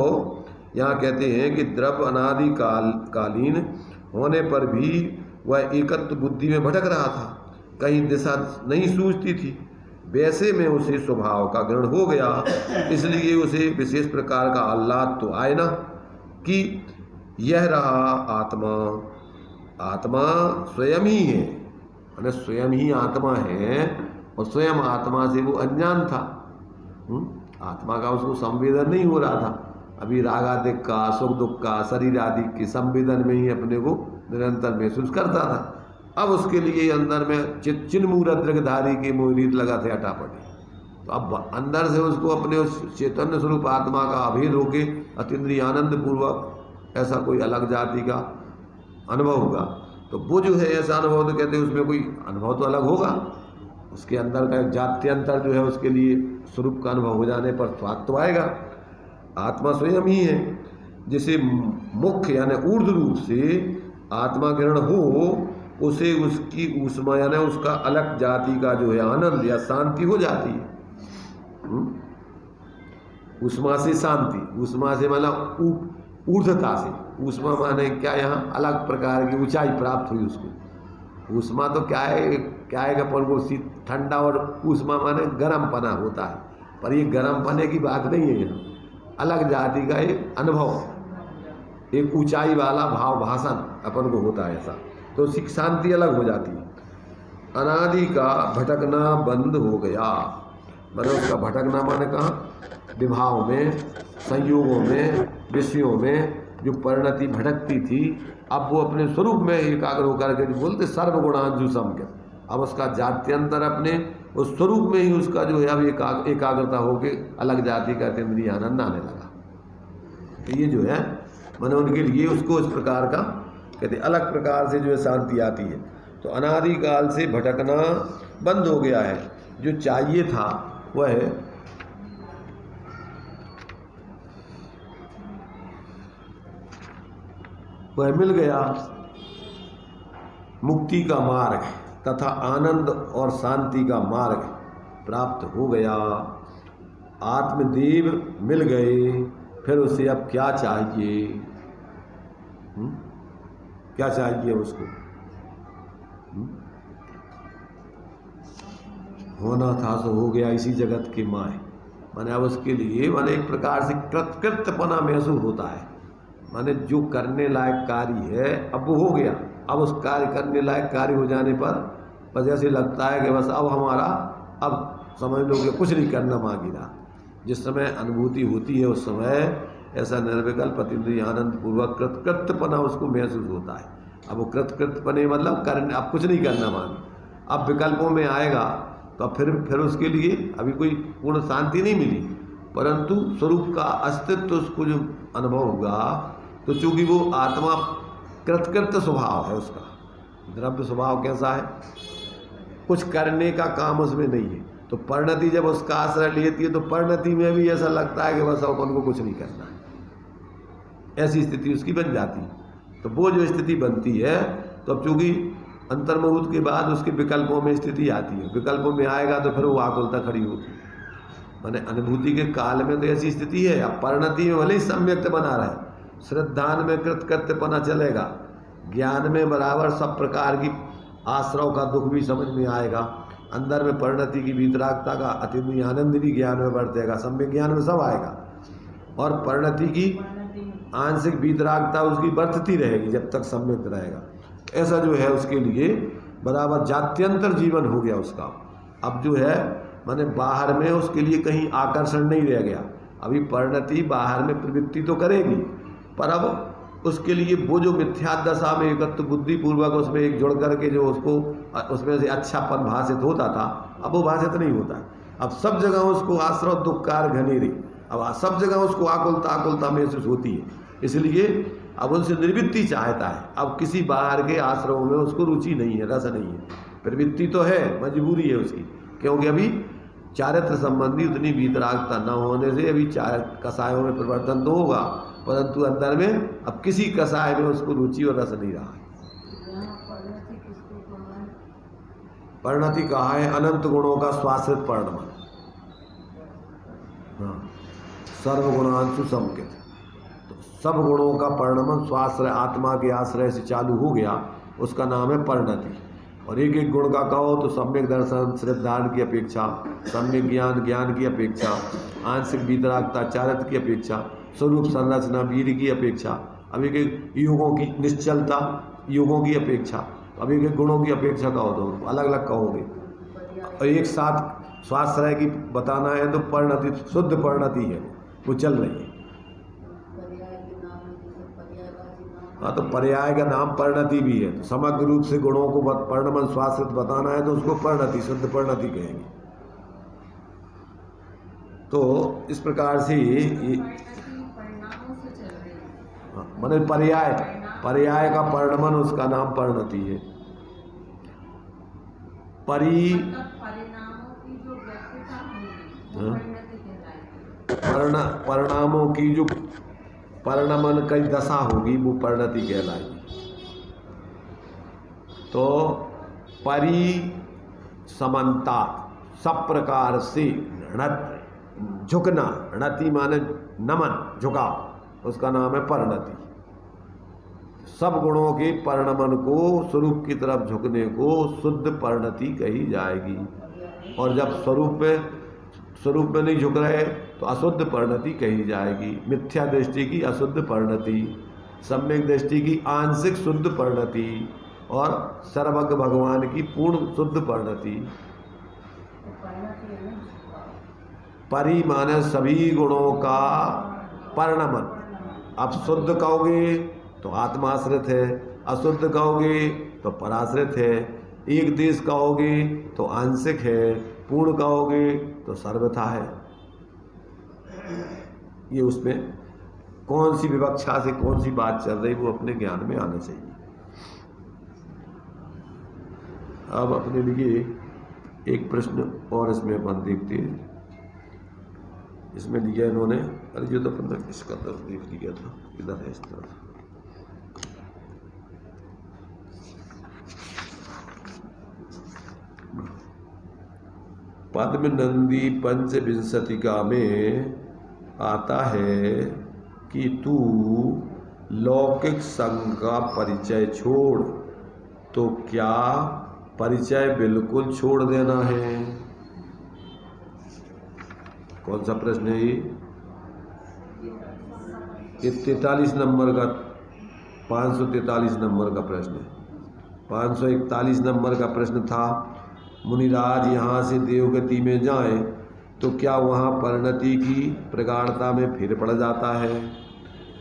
यहाँ कहते हैं कि द्रव्य अनादि कालीन होने पर भी वह एकत्व बुद्धि में भटक रहा था, कहीं दिशा नहीं सूझती थी, वैसे में उसे स्वभाव का ग्रहण हो गया, इसलिए उसे विशेष प्रकार का आह्लाद तो आए ना कि यह रहा आत्मा। आत्मा स्वयं ही है, माने स्वयं ही आत्मा है और स्वयं आत्मा से वो अज्ञान था। आत्मा का उसको संवेदन नहीं हो रहा था। अभी राग आदि का, सुख दुख का, शरीर आदि के संवेदन में ही अपने को निरंतर महसूस करता था। अब उसके लिए अंदर में चिन्ह मूर्धधारी की मोहरीत लगा थे अटापटी। तो अब अंदर से उसको अपने उस चैतन्य स्वरूप आत्मा का अभेद होके अतीन्द्रिय आनंद पूर्वक ऐसा कोई अलग जाति का अनुभव होगा। तो वो जो है ऐसा अनुभव, तो कहते हैं उसमें कोई अनुभव तो अलग होगा, उसके अंदर का जात्यंतर जो है उसके लिए स्वरूप का अनुभव हो जाने पर स्वाद तो आएगा। आत्मा स्वयं ही है, जिसे मुख्य यानी ऊर्ध्व रूप से आत्मा ग्रहण हो, उसे उसकी ऊष्मा यानी उसका अलग जाति का जो है आनंद या शांति हो जाती है। ऊष्मा से शांति, ऊष्मा से मतलब ऊर्ध्वता से। ऊष्मा माने क्या? यहाँ अलग प्रकार की ऊंचाई प्राप्त हुई उसको। ऊष्मा तो क्या है कि अपन को ठंडा, और ऊष्मा माने गर्म पना होता है, पर ये गर्म पने की बात नहीं है। यहाँ अलग जाति का एक अनुभव, एक ऊंचाई वाला भाव भाषण अपन को होता है ऐसा, तो उसकी शांति अलग हो जाती है। अनादि का भटकना बंद हो गया, मतलब उसका भटकना माने कहाँ? विभाव में, संयोगों में, विषयों में जो परिणति भटकती थी, अब वो अपने स्वरूप में एकाग्र होकर के बोलते सर्वगुणांशु समके। अब उसका जात्यंतर अपने उस स्वरूप में ही उसका जो है अब एकाग्रता होके अलग जाति का इंद्रिय आनंद आने लगा। तो ये जो है मैंने उनके लिए उसको इस प्रकार का कहते अलग प्रकार से जो है शांति आती है। तो अनादिकाल से भटकना बंद हो गया है, जो चाहिए था वह मिल गया। मुक्ति का मार्ग तथा आनंद और शांति का मार्ग प्राप्त हो गया। आत्मदेव मिल गए, फिर उसे अब क्या चाहिए? क्या चाहिए उसको? होना था सो हो गया, इसी जगत के माए। माने अब उसके लिए माने एक प्रकार से कृतकृत्यपना महसूस होता है। माने जो करने लायक कार्य है अब वो हो गया। अब उस कार्य करने लायक कार्य हो जाने पर बस ऐसे लगता है कि बस अब हमारा, अब समझ लो कि कुछ नहीं करना बाकी रहा। जिस समय अनुभूति होती है उस समय ऐसा निर्विकल्प अतीन्द्रिय आनंद पूर्वक कृतकृत्यपना उसको महसूस होता है। अब वो कृतकृत्यपने मतलब करने, अब कुछ नहीं करना मांगे। अब विकल्पों में आएगा तो फिर उसके लिए अभी कोई पूर्ण शांति नहीं मिली, परंतु स्वरूप का अस्तित्व उसको जो अनुभव होगा, तो चूंकि वो आत्मा कृतकृत्य स्वभाव है, उसका द्रव्य स्वभाव कैसा है, कुछ करने का काम उसमें नहीं है। तो परिणति जब उसका आश्रय लेती है तो परिणति में भी ऐसा लगता है कि बस अपन को कुछ नहीं करना है, ऐसी स्थिति उसकी बन जाती है। तो वो जो स्थिति बनती है, तो अब चूंकि अंतर्मुहूर्त के बाद उसके विकल्पों में स्थिति आती है, विकल्पों में आएगा तो फिर वो आकुलता खड़ी होती है। माने अनुभूति के काल में तो ऐसी स्थिति है। अब परिणति में भले ही सम्यक्त बना रहे, श्रद्धान में कृतकृत्यपना चलेगा, ज्ञान में बराबर सब प्रकार की आश्रव का दुख भी समझ में आएगा, अंदर में परिणति की वीतरागता का अतिमय आनंद भी ज्ञान में बढ़तेगा, सम्यक ज्ञान में सब आएगा। और परिणति की आंशिक वीतरागता उसकी बढ़ती रहेगी जब तक सम्यक रहेगा। ऐसा जो है उसके लिए बराबर जात्यंतर जीवन हो गया उसका। अब जो है माने बाहर में उसके लिए कहीं आकर्षण नहीं रह गया। अभी परिणति बाहर में प्रवृत्ति तो करेगी, पर अब उसके लिए वो जो मिथ्या दशा में एकत्व बुद्धि पूर्वक उसमें एक जुड़ करके जो उसको उसमें से अच्छापन भाषित होता था, अब वो भाषित नहीं होता है। अब सब जगह उसको आश्रव दुखकार घनेरी, अब सब जगह उसको आकुलता महसूस होती है, इसलिए अब उनसे निवृत्ति चाहता है। अब किसी बाहर के आश्रम में उसको रुचि नहीं है, रस नहीं है। प्रवृत्ति तो है, मजबूरी है उसकी, क्योंकि अभी चारित्र संबंधी उतनी वीतरागता न होने से अभी कसायों में परिवर्तन तो होगा, परंतु अंदर में अब किसी कसाय में उसको रुचि और रस नहीं रहा है। परिणति कहा है अनंत गुणों का स्वाश्रित परिणमन। हाँ, सर्वगुणांशु संकित, तो सब गुणों का परिणमन स्वाश्रय आत्मा के आश्रय से चालू हो गया, उसका नाम है परिणति। और एक एक गुण का कहो तो सम्यक दर्शन श्रद्धान की अपेक्षा, सम्यक ज्ञान की अपेक्षा, आंशिक वीतरागता चारित्र की अपेक्षा, स्वरूप संरचना वीर की अपेक्षा, अब एक एक युगों की निश्चलता युगों की अपेक्षा, अब एक एक गुणों की अपेक्षा कहो तो अलग अलग कहोगे। और एक साथ स्वाश्रय की बताना है तो परिणति शुद्ध परिणति है, वो चल रही है। हाँ, तो पर्याय का नाम परिणति भी है। तो समग्र रूप से गुणों को परिणमन स्वाश्रित बताना है तो उसको परिणति शुद्ध परिणति कहेंगे। तो इस प्रकार से माने पर्याय का परिणमन उसका नाम परिणति है। परिणामों की जो परिणमन कई दशा होगी वो परिणति कहलाएगी। तो परिसमन्ता सब प्रकार से झुकना, णति माने नमन झुकाव, उसका नाम है परिणति। सब गुणों के परिणमन को स्वरूप की तरफ झुकने को शुद्ध परिणति कही जाएगी। और जब स्वरूप में नहीं झुक रहे तो अशुद्ध परिणति कही जाएगी। मिथ्या दृष्टि की अशुद्ध परिणति, सम्यक दृष्टि की आंशिक शुद्ध परिणति और सर्वज्ञ भगवान की पूर्ण शुद्ध परिणति। परि माने सभी गुणों का परिणमन। अब शुद्ध कहोगे तो आत्माश्रित है, अशुद्ध कहोगे तो पराश्रित है, एक देश कहोगे तो आंशिक है, पूर्ण कहोगे तो सर्वथा है। ये उसमें कौन सी विवक्षा से कौन सी बात चल रही वो अपने ज्ञान में आना चाहिए। अब अपने लिए एक प्रश्न और इसमें अपन देखते हैं। इसमें लिया इन्होंने, अरे जो तो अपन इसका तरफ देख लिया था, इधर है इस तरफ। पद्म नंदी पंचविंशतिका में आता है कि तू लौकिक संग का परिचय छोड़, तो क्या परिचय बिल्कुल छोड़ देना है? कौन सा प्रश्न है ये? 43 नंबर का, 543 नंबर का प्रश्न है। 541 नंबर का प्रश्न था, मुनिराज यहाँ से देवगति में जाएं तो क्या वहाँ परिणति की प्रगाढ़ता में फिर पड़ जाता है?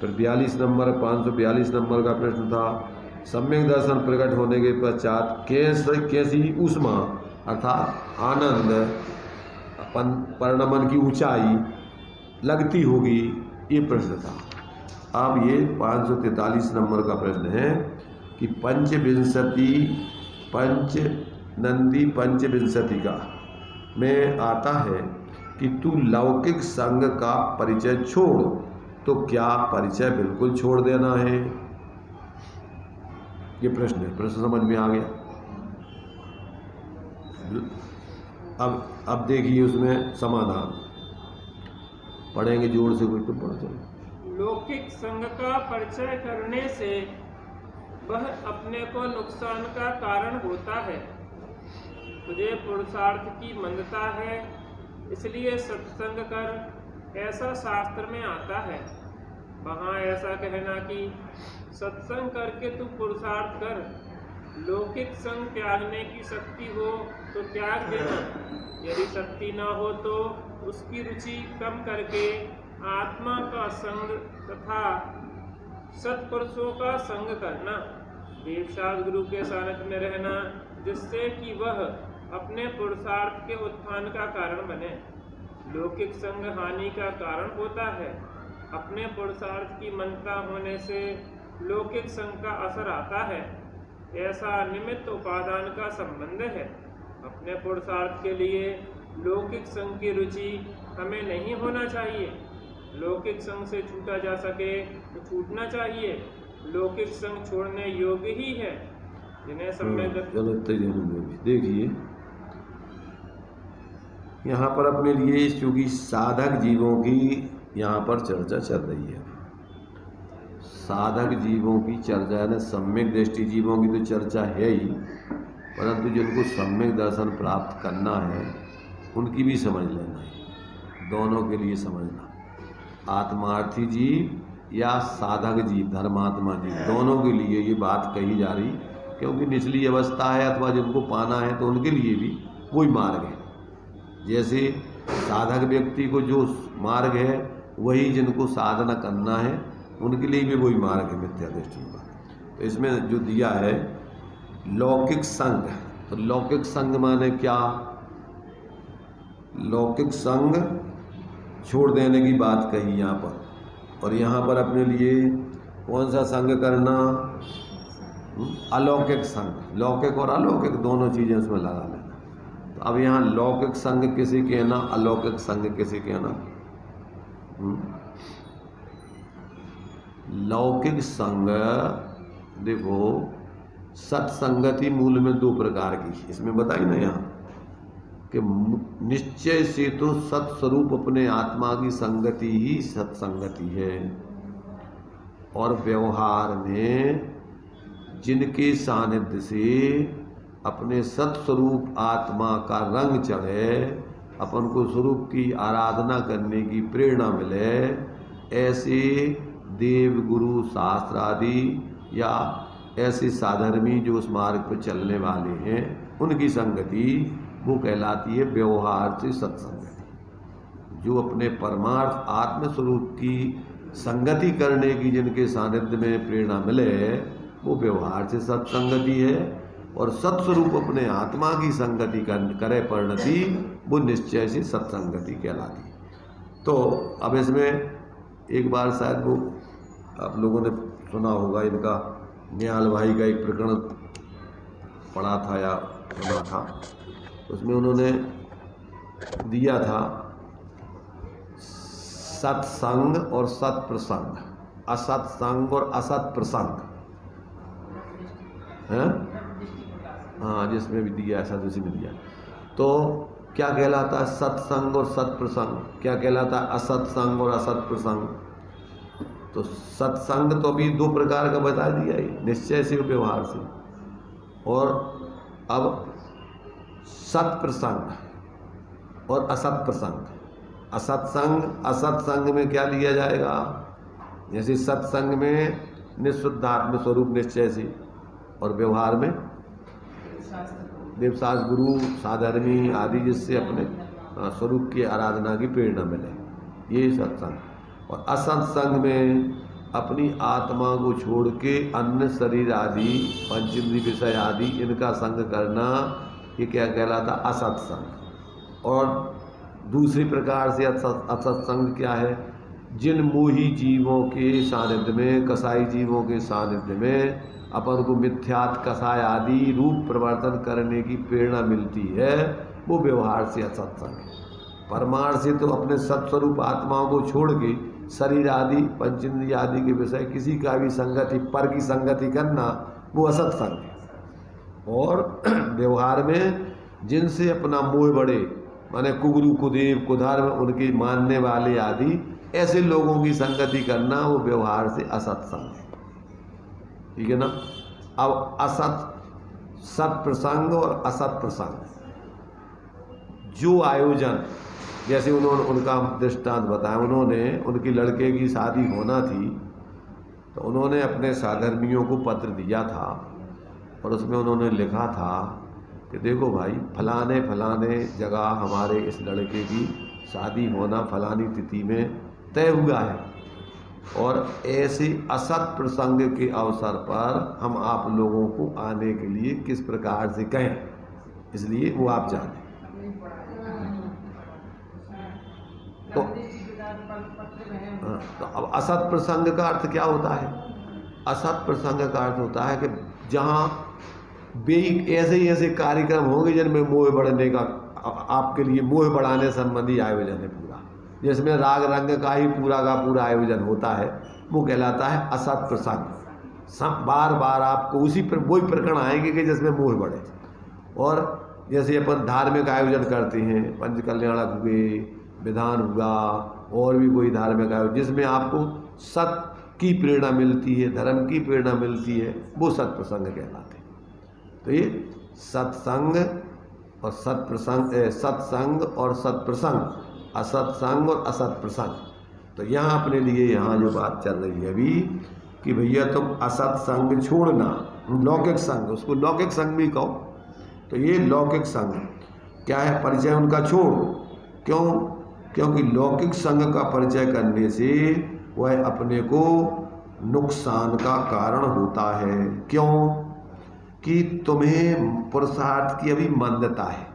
फिर 542 नंबर का प्रश्न था, सम्यक दर्शन प्रकट होने के पश्चात कैसी ऊष्मा अर्थात आनंद परिणमन की ऊंचाई लगती होगी? ये प्रश्न था। अब ये 543 नंबर का प्रश्न है कि नंदी पंचविंशतिका में आता है कि तू लौकिक संग का परिचय छोड़, तो क्या परिचय बिल्कुल छोड़ देना है? ये प्रश्न है। प्रश्न समझ में आ गया? अब देखिए उसमें समाधान पढ़ेंगे, जोर से कोई तो पढ़ चलो। लौकिक संग का परिचय करने से वह अपने को नुकसान का कारण होता है। तुझे पुरुषार्थ की मंदता है, इसलिए सत्संग कर, ऐसा शास्त्र में आता है। वहाँ ऐसा कहना कि सत्संग करके तू पुरुषार्थ कर, लौकिक संग त्यागने की शक्ति हो तो त्याग देना, यदि शक्ति न हो तो उसकी रुचि कम करके आत्मा का संग तथा सत्पुरुषों का संग करना, देवशास्त्र गुरु के सानिध्य में रहना, जिससे कि वह अपने पुरुषार्थ के उत्थान का कारण बने। लौकिक संग हानि का कारण होता है। अपने पुरुषार्थ की मंदता होने से लौकिक संग का असर आता है। ऐसा निमित्त उपादान का संबंध है। अपने पुरुषार्थ के लिए लौकिक संग की रुचि हमें नहीं होना चाहिए। लौकिक संग से छूटा जा सके तो छूटना चाहिए। लौकिक संग छोड़ने योग्य ही है, जिन्हें देखिए यहाँ पर अपने लिए चूंकि साधक जीवों की यहाँ पर चर्चा चल रही है। साधक जीवों की चर्चा है ना, सम्यक दृष्टि जीवों की तो चर्चा है ही, परंतु जिनको सम्यक दर्शन प्राप्त करना है उनकी भी समझ लेना है। दोनों के लिए समझना, आत्मार्थी जीव या साधक जीव, धर्मात्मा जीव, दोनों के लिए ये बात कही जा रही, क्योंकि निचली अवस्था है अथवा जिनको पाना है तो उनके लिए भी वही मार्ग है। जैसे साधक व्यक्ति को जो मार्ग है वही जिनको साधना करना है उनके लिए भी वही मार्ग है मिथ्या दृष्टि का। तो इसमें जो दिया है लौकिक संग, तो लौकिक संग माने क्या? लौकिक संग छोड़ देने की बात कही यहाँ पर। और यहाँ पर अपने लिए कौन सा संग करना? अलौकिक संग। लौकिक और अलौकिक दोनों चीज़ें उसमें लगा लेना। तो अब यहाँ लौकिक संग किसे कहना, अलौकिक संग किसे कहना? लौकिक संग देखो, सत्संगति मूल में दो प्रकार की इसमें बताई ना यहाँ कि निश्चय से तो सत्स्वरूप अपने आत्मा की संगति ही सत्संगति है, और व्यवहार में जिनके सानिध्य से अपने सत्स्वरूप आत्मा का रंग चढ़े, अपन को स्वरूप की आराधना करने की प्रेरणा मिले, ऐसे देव गुरु शास्त्र आदि या ऐसे साधर्मी जो उस मार्ग पर चलने वाले हैं उनकी संगति वो कहलाती है व्यवहार से सत्संगति। जो अपने परमार्थ आत्मस्वरूप की संगति करने की जिनके सानिध्य में प्रेरणा मिले वो व्यवहार से सत्संगति है, और सत्स्वरूप अपने आत्मा की संगति करे परिणति वो निश्चय से सत्संगति कहलाती। तो अब इसमें एक बार शायद वो आप लोगों ने सुना होगा, इनका न्याल भाई का एक प्रकरण पढ़ा था या सुना था, उसमें उन्होंने दिया था सत्संग और सत्प्रसंग, असत्संग और असत प्रसंग है। हाँ, जिसमें भी दिया ऐसा दूसरी में दिया। तो क्या कहलाता है सत्संग और सत्प्रसंग, क्या कहलाता है असत्संग और असत प्रसंग? तो सत्संग तो अभी दो प्रकार का बता दिया ही, निश्चय से और व्यवहार से। और अब सत्प्रसंग और असत प्रसंग। असत्संग, असत्संग में क्या लिया जाएगा? जैसे सत्संग में निःशुद्धात्म स्वरूप निश्चय से, और व्यवहार में देवशास्त्र गुरु साधर्मी आदि जिससे अपने स्वरूप की आराधना की प्रेरणा मिले, ये सत्संग। और असत्संग में अपनी आत्मा को छोड़ के अन्य शरीर आदि पंचेंद्रिय विषय आदि इनका संग करना, ये क्या कहलाता? असत्संग। और दूसरी प्रकार से असत्संग क्या है? जिन मोही जीवों के सानिध्य में, कसाई जीवों के सानिध्य में अपन को मिथ्यात कसाय आदि रूप प्रवर्तन करने की प्रेरणा मिलती है, वो व्यवहार से असत्संग है। परमार्थ से तो अपने सत्स्वरूप आत्माओं को छोड़ के शरीर आदि पंचेंद्रिय आदि के विषय किसी का भी संगति, पर की संगति करना, वो असत्संग है। और व्यवहार में जिनसे अपना मोह बढ़े, माने कुगुरु कुदेव कुधर्म उनके मानने वाले आदि ऐसे लोगों की संगति करना, वो व्यवहार से असत्संग है। ठीक है ना? अब असत सत प्रसंग और असत प्रसंग जो आयोजन, जैसे उन्होंने उनका दृष्टांत बताया, उन्होंने उनकी लड़के की शादी होना थी तो उन्होंने अपने सहधर्मियों को पत्र दिया था और उसमें उन्होंने लिखा था कि देखो भाई फलाने फलाने जगह हमारे इस लड़के की शादी होना फलानी तिथि में तय हुआ है और ऐसे असत प्रसंग के अवसर पर हम आप लोगों को आने के लिए किस प्रकार से कहें, इसलिए वो आप जानें। तो अब असत प्रसंग का अर्थ क्या होता है? असत प्रसंग का अर्थ होता है कि जहाँ ऐसे कार्यक्रम होंगे जिनमें मोह बढ़ने का, आपके लिए मोह बढ़ाने संबंधी आयोजन है पूरा, जिसमें राग रंग का ही पूरा का पूरा आयोजन होता है, वो कहलाता है असत प्रसंग। बार बार आपको उसी पर वही प्रकरण आएंगे कि जिसमें मोह बढ़े। और जैसे अपन धार्मिक आयोजन करते हैं, पंच कल्याणक हुए, विधान हुआ, और भी कोई धार्मिक आयोजन जिसमें आपको सत की प्रेरणा मिलती है, धर्म की प्रेरणा मिलती है, वो सत्प्रसंग कहलाते हैं। तो ये सत्संग और सत्प्रसंग, सत्संग और सत्प्रसंग, असत्संग और असत प्रसंग। तो यहाँ अपने लिए यहाँ जो बात चल रही है अभी कि भैया तुम असत संग छोड़ना, लौकिक संग, उसको लौकिक संग भी कहो। तो ये लौकिक संग क्या है? परिचय उनका छोड़। क्यों? क्योंकि लौकिक संग का परिचय करने से वह अपने को नुकसान का कारण होता है। क्यों? कि तुम्हें पुरुषार्थ की अभी मंदता है,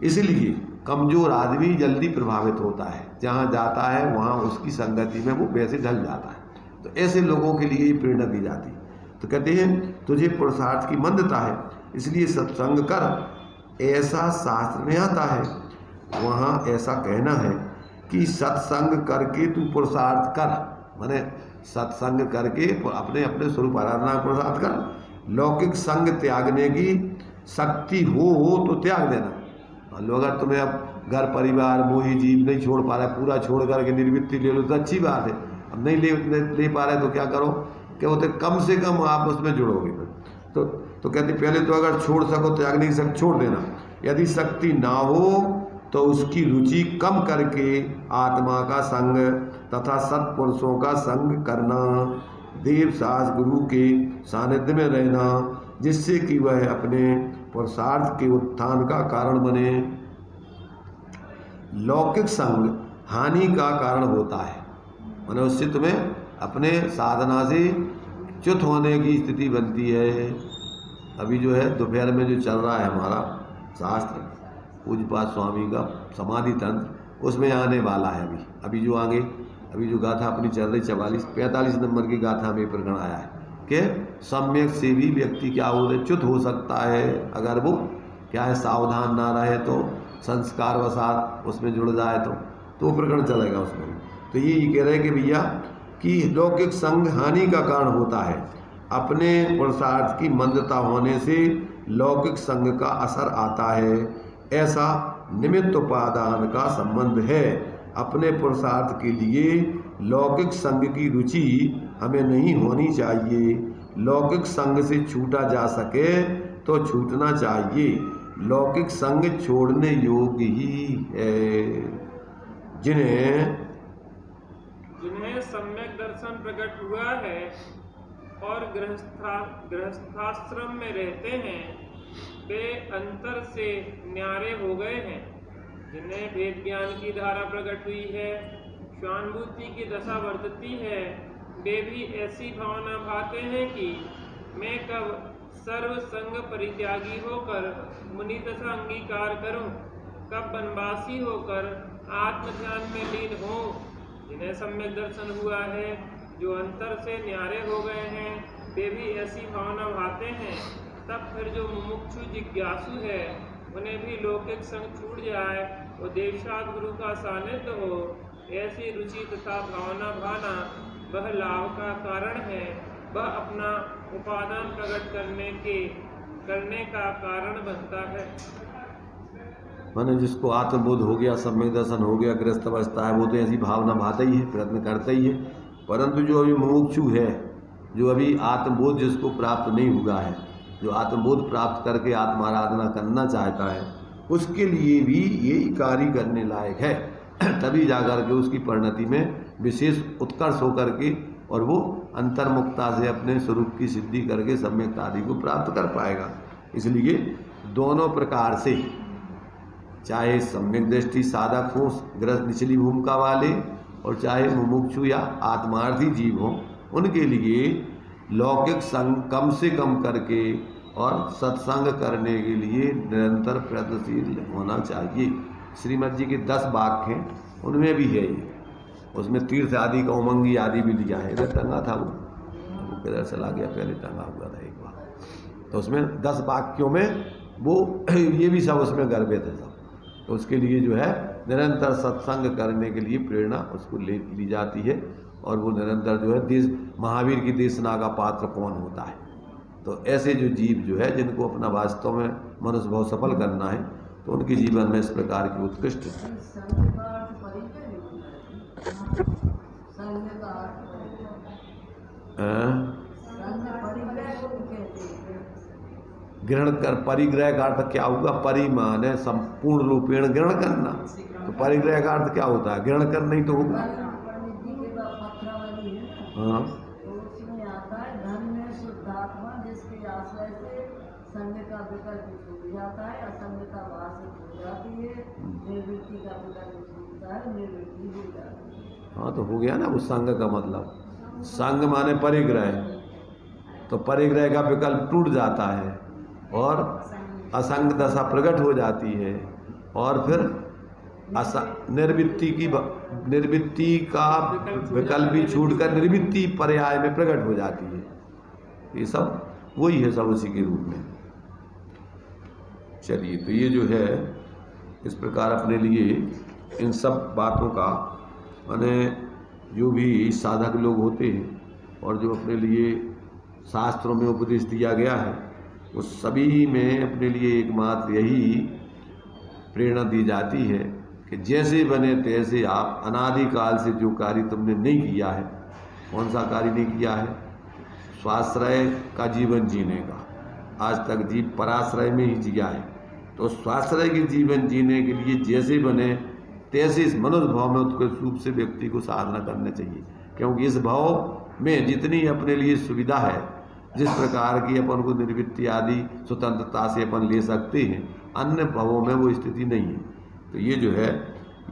इसलिए कमजोर आदमी जल्दी प्रभावित होता है, जहाँ जाता है वहाँ उसकी संगति में वो वैसे ढल जाता है। तो ऐसे लोगों के लिए प्रेरणा दी जाती। तो कहते हैं तुझे पुरुषार्थ की मंदता है इसलिए सत्संग कर, ऐसा शास्त्र में आता है। वहाँ ऐसा कहना है कि सत्संग करके तू पुरुषार्थ कर, माने सत्संग करके अपने अपने स्वरूप आराधना पुरुषार्थ कर। लौकिक संग त्यागने की शक्ति हो तो त्याग देना। मान लो अगर तुम्हें अब घर परिवार मोही जीव नहीं छोड़ पा रहा है, पूरा छोड़ करके निर्वृत्ति ले लो तो अच्छी बात है। अब नहीं ले पा रहे तो क्या करो? क्या होते कम से कम आप उसमें जुड़ोगे। तो कहते पहले तो अगर छोड़ सको, त्याग नहीं सको, छोड़ देना। यदि शक्ति ना हो तो उसकी रुचि कम करके आत्मा का संग तथा सत्पुरुषों का संग करना, देव सास गुरु के सानिध्य में रहना, जिससे कि वह अपने पुरुषार्थ के उत्थान का कारण बने। लौकिक संग हानि का कारण होता है, माने उससे तुम्हें अपने साधना से च्युत होने की स्थिति बनती है। अभी जो है दोपहर में जो चल रहा है हमारा शास्त्र पूज्यपाद स्वामी का समाधि तंत्र, उसमें आने वाला है अभी जो आगे अभी जो गाथा अपनी चल रही 45 नंबर की गाथा में प्रकरण आया है कि सम्यक से भी व्यक्ति क्या हो रहे च्युत हो सकता है अगर वो क्या है सावधान ना रहे, तो संस्कार वसात उसमें जुड़ जाए तो प्रकरण चलेगा उसमें। तो ये कह रहे हैं कि भैया कि लौकिक संग हानि का कारण होता है। अपने पुरुषार्थ की मंदता होने से लौकिक संग का असर आता है, ऐसा निमित्त उपादान का संबंध है। अपने पुरुषार्थ के लिए लौकिक संग की रुचि हमें नहीं होनी चाहिए। लौकिक संग से छूटा जा सके तो छूटना चाहिए। लौकिक संग छोड़ने योग्य ही है। जिन्हें सम्यक दर्शन प्रकट हुआ है और गृहस्थाश्रम में रहते हैं, वे अंतर से न्यारे हो गए हैं। जिन्हें वेद ज्ञान की धारा प्रकट हुई है, स्वानुभूति की दशा वर्तती है, वे भी ऐसी भावना भाते हैं कि मैं कब सर्व संग परित्यागी होकर मुनि दशा अंगीकार करूं, कब वनवासी होकर आत्म ध्यान में लीन हो। जिन्हें सम्यक दर्शन हुआ है, जो अंतर से न्यारे हो गए हैं, वे भी ऐसी भावना भाते हैं। तब फिर जो मुमुक्षु जिज्ञासु है, उन्हें भी लौकिक संग छूट जाए और देवसात गुरु का सानिध्य हो, ऐसी रुचि तथा भावना भाना वह लाभ का कारण है। वह अपना उपादान प्रकट करने का कारण बनता है। माने जिसको आत्मबोध हो गया, सम्यक दर्शन हो गया, गृहस्थ अवस्था है, वो तो ऐसी भावना भाता ही है, प्रयत्न करता ही है। परंतु जो अभी मुमुक्षु है, जो अभी आत्मबोध जिसको प्राप्त नहीं हुआ है, जो आत्मबोध प्राप्त करके आत्माराधना करना चाहता है, उसके लिए भी ये कार्य करने लायक है। तभी जाकर के उसकी परिणति में विशेष उत्कर्ष होकर के और वो अंतर्मुक्ता से अपने स्वरूप की सिद्धि करके सम्यक आदि को प्राप्त कर पाएगा। इसलिए दोनों प्रकार से, चाहे सम्यक दृष्टि साधक हो, ग्रस्त निचली भूमिका वाले, और चाहे मुमुक्षु या आत्मार्थी जीव हो, उनके लिए लौकिक संग कम से कम करके और सत्संग करने के लिए निरंतर प्रयत्नशील होना चाहिए। श्रीमद जी के 10 वाक्य हैं, उनमें भी है ये। उसमें तीर्थ आदि का उमंगी आदि भी लिया है। इधर टंगा था वो किधर चला गया, पहले टंगा हुआ था एक बार। तो उसमें 10 वाक्यों में वो ये भी सब उसमें गर्भित है सब। तो उसके लिए जो है निरंतर सत्संग करने के लिए प्रेरणा उसको ली जाती है। और वो निरंतर जो है देश महावीर की देशना का पात्र कौन होता है। तो ऐसे जो जीव जो है जिनको अपना वास्तव में मनुष्य भाव सफल करना है, तो उनके जीवन में इस प्रकार की उत्कृष्ट ग्रहण कर। परिग्रह का अर्थ क्या होगा? परिमाण है संपूर्ण रूपेण ग्रहण करना। तो परिग्रह का अर्थ क्या होता है? ग्रहण करना ही तो होगा। हाँ, तो उसमें आता है धन में शुद्धात्मा जिसके आश्रय से संग का विकल्प छूट जाता है, असंग का वास हो जाती है, निर्वृत्ति का विकल्प छूटता है, निर्वृत्ति हो जाती है। हाँ, तो हो गया ना। उस संग का मतलब, संग माने परिग्रह, तो परिग्रह का विकल्प टूट जाता है और असंग दशा प्रकट हो जाती है। और फिर निर्वृत्ति का विकल्प भी छूटकर निर्वृत्ति पर्याय में प्रकट हो जाती है। ये सब वही है, सब उसी के रूप में। चलिए, तो ये जो है इस प्रकार अपने लिए इन सब बातों का, माने जो भी साधक लोग होते हैं और जो अपने लिए शास्त्रों में उपदेश दिया गया है, उस सभी में अपने लिए एकमात्र यही प्रेरणा दी जाती है कि जैसे बने तैसे आप अनादिकाल से जो कार्य तुमने नहीं किया है, कौन सा कार्य नहीं किया है? स्वाश्रय का जीवन जीने का। आज तक जीव पराश्रय में ही जिया है, तो स्वाश्रय के जीवन जीने के लिए जैसे बने तैसे इस मनुष्य भाव में उत्कृष्ट रूप से व्यक्ति को साधना करना चाहिए। क्योंकि इस भाव में जितनी अपने लिए सुविधा है, जिस प्रकार की अपन को निर्वृत्ति आदि स्वतंत्रता से अपन ले सकते हैं, अन्य भावों में वो स्थिति नहीं है। तो ये जो है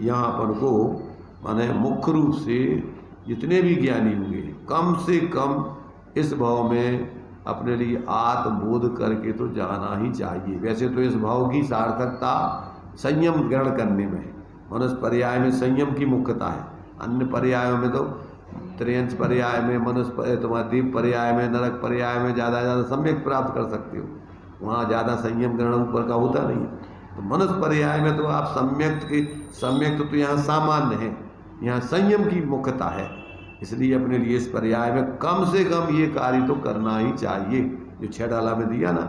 यहाँ अपन को माने मुख्य रूप से जितने भी ज्ञानी होंगे, कम से कम इस भाव में अपने लिए आत्मबोध करके तो जाना ही चाहिए। वैसे तो इस भाव की सार्थकता संयम ग्रहण करने में है। मनुष्य पर्याय में संयम की मुख्यता है। अन्य पर्यायों में तो त्रियंश पर्याय में, मनुष्य तुम्हारा दीप पर्याय में, नरक पर्याय में ज़्यादा से ज़्यादा सम्यक प्राप्त कर सकते हो। वहाँ ज़्यादा संयम ग्रहण ऊपर का होता नहीं है। तो मनुष्य पर्याय में तो आप सम्यक तो यहाँ सामान्य है, यहाँ संयम की मुख्यता है। इसलिए अपने लिए इस पर्याय में कम से कम ये कार्य तो करना ही चाहिए जो 6 डाला में दिया ना,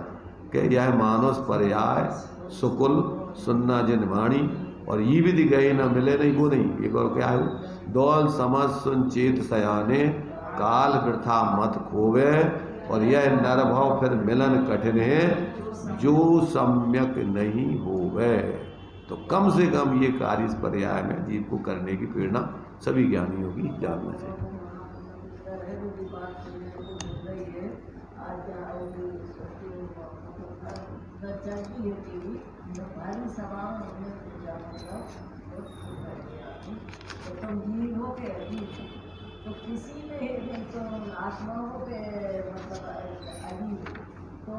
कि यह मानस पर्याय सुकुल सुनना जिन वाणी, और ये विधि गए न मिले नहीं, वो नहीं। एक और क्या है? दौल समझ सुन चेत सयाने, काल वृथा मत खोवे, और यह नरभव फिर मिलन कठिन है, जो सम्यक नहीं होवे। तो कम से कम ये कार्य इस पर्याय में जीव को करने की प्रेरणा सभी ज्ञानियों की जानना चाहिए। तो किसी में तो आत्मा हो के मतलब अजीब, तो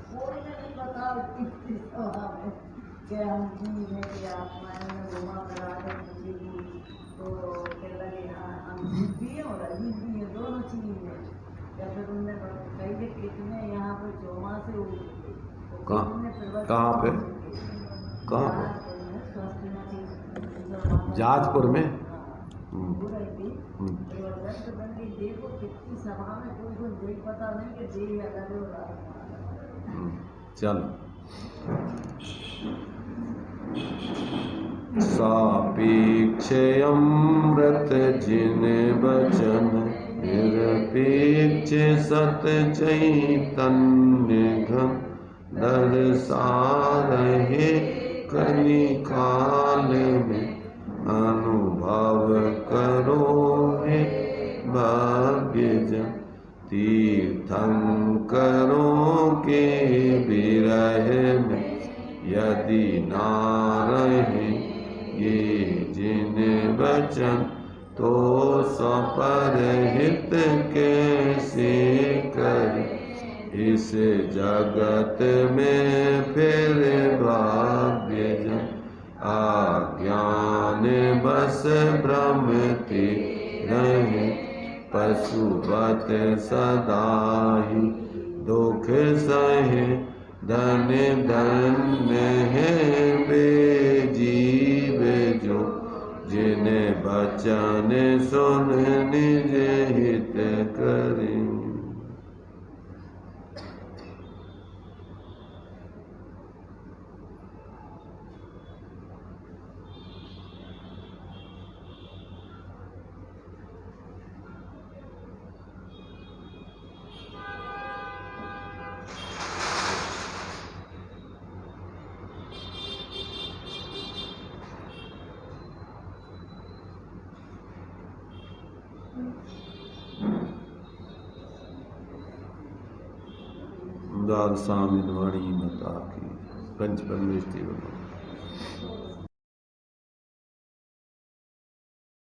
कोई नहीं बताओ किस स्वभाव है कि हम जीव है कि आत्मा है, घुमा करा के तो क्या लगे हाँ हम जीव भी हैं और अजीब भी है, दोनों चीज है। या फिर उनने कई कितने यहाँ पे चौमा से कहाँ पे जाजपुर में देखो कितनी सभा में कोई कुछ देख पता नहीं कि देह अलग हो रहा है। चलो, सापेक्ष अमृत जिन वचन निरपेक्ष सत चैतन्य घन दर्शा रहे कलिकाल में अनुभव करो हे भाग्यजन तीर्थंकरों के विरह में यदि ना रहे ये जिन वचन तो सपर हित कैसे करे इस जगत में फिर भाग्यजन आज्ञान बस भ्रमते रहे पशुपत सदा ही दुख सहे धन्य धन्य है वे जीव जो जिन बचन सुन निज हित करें। दाद स्वामी वाणी मता की पंच परमेष्टि।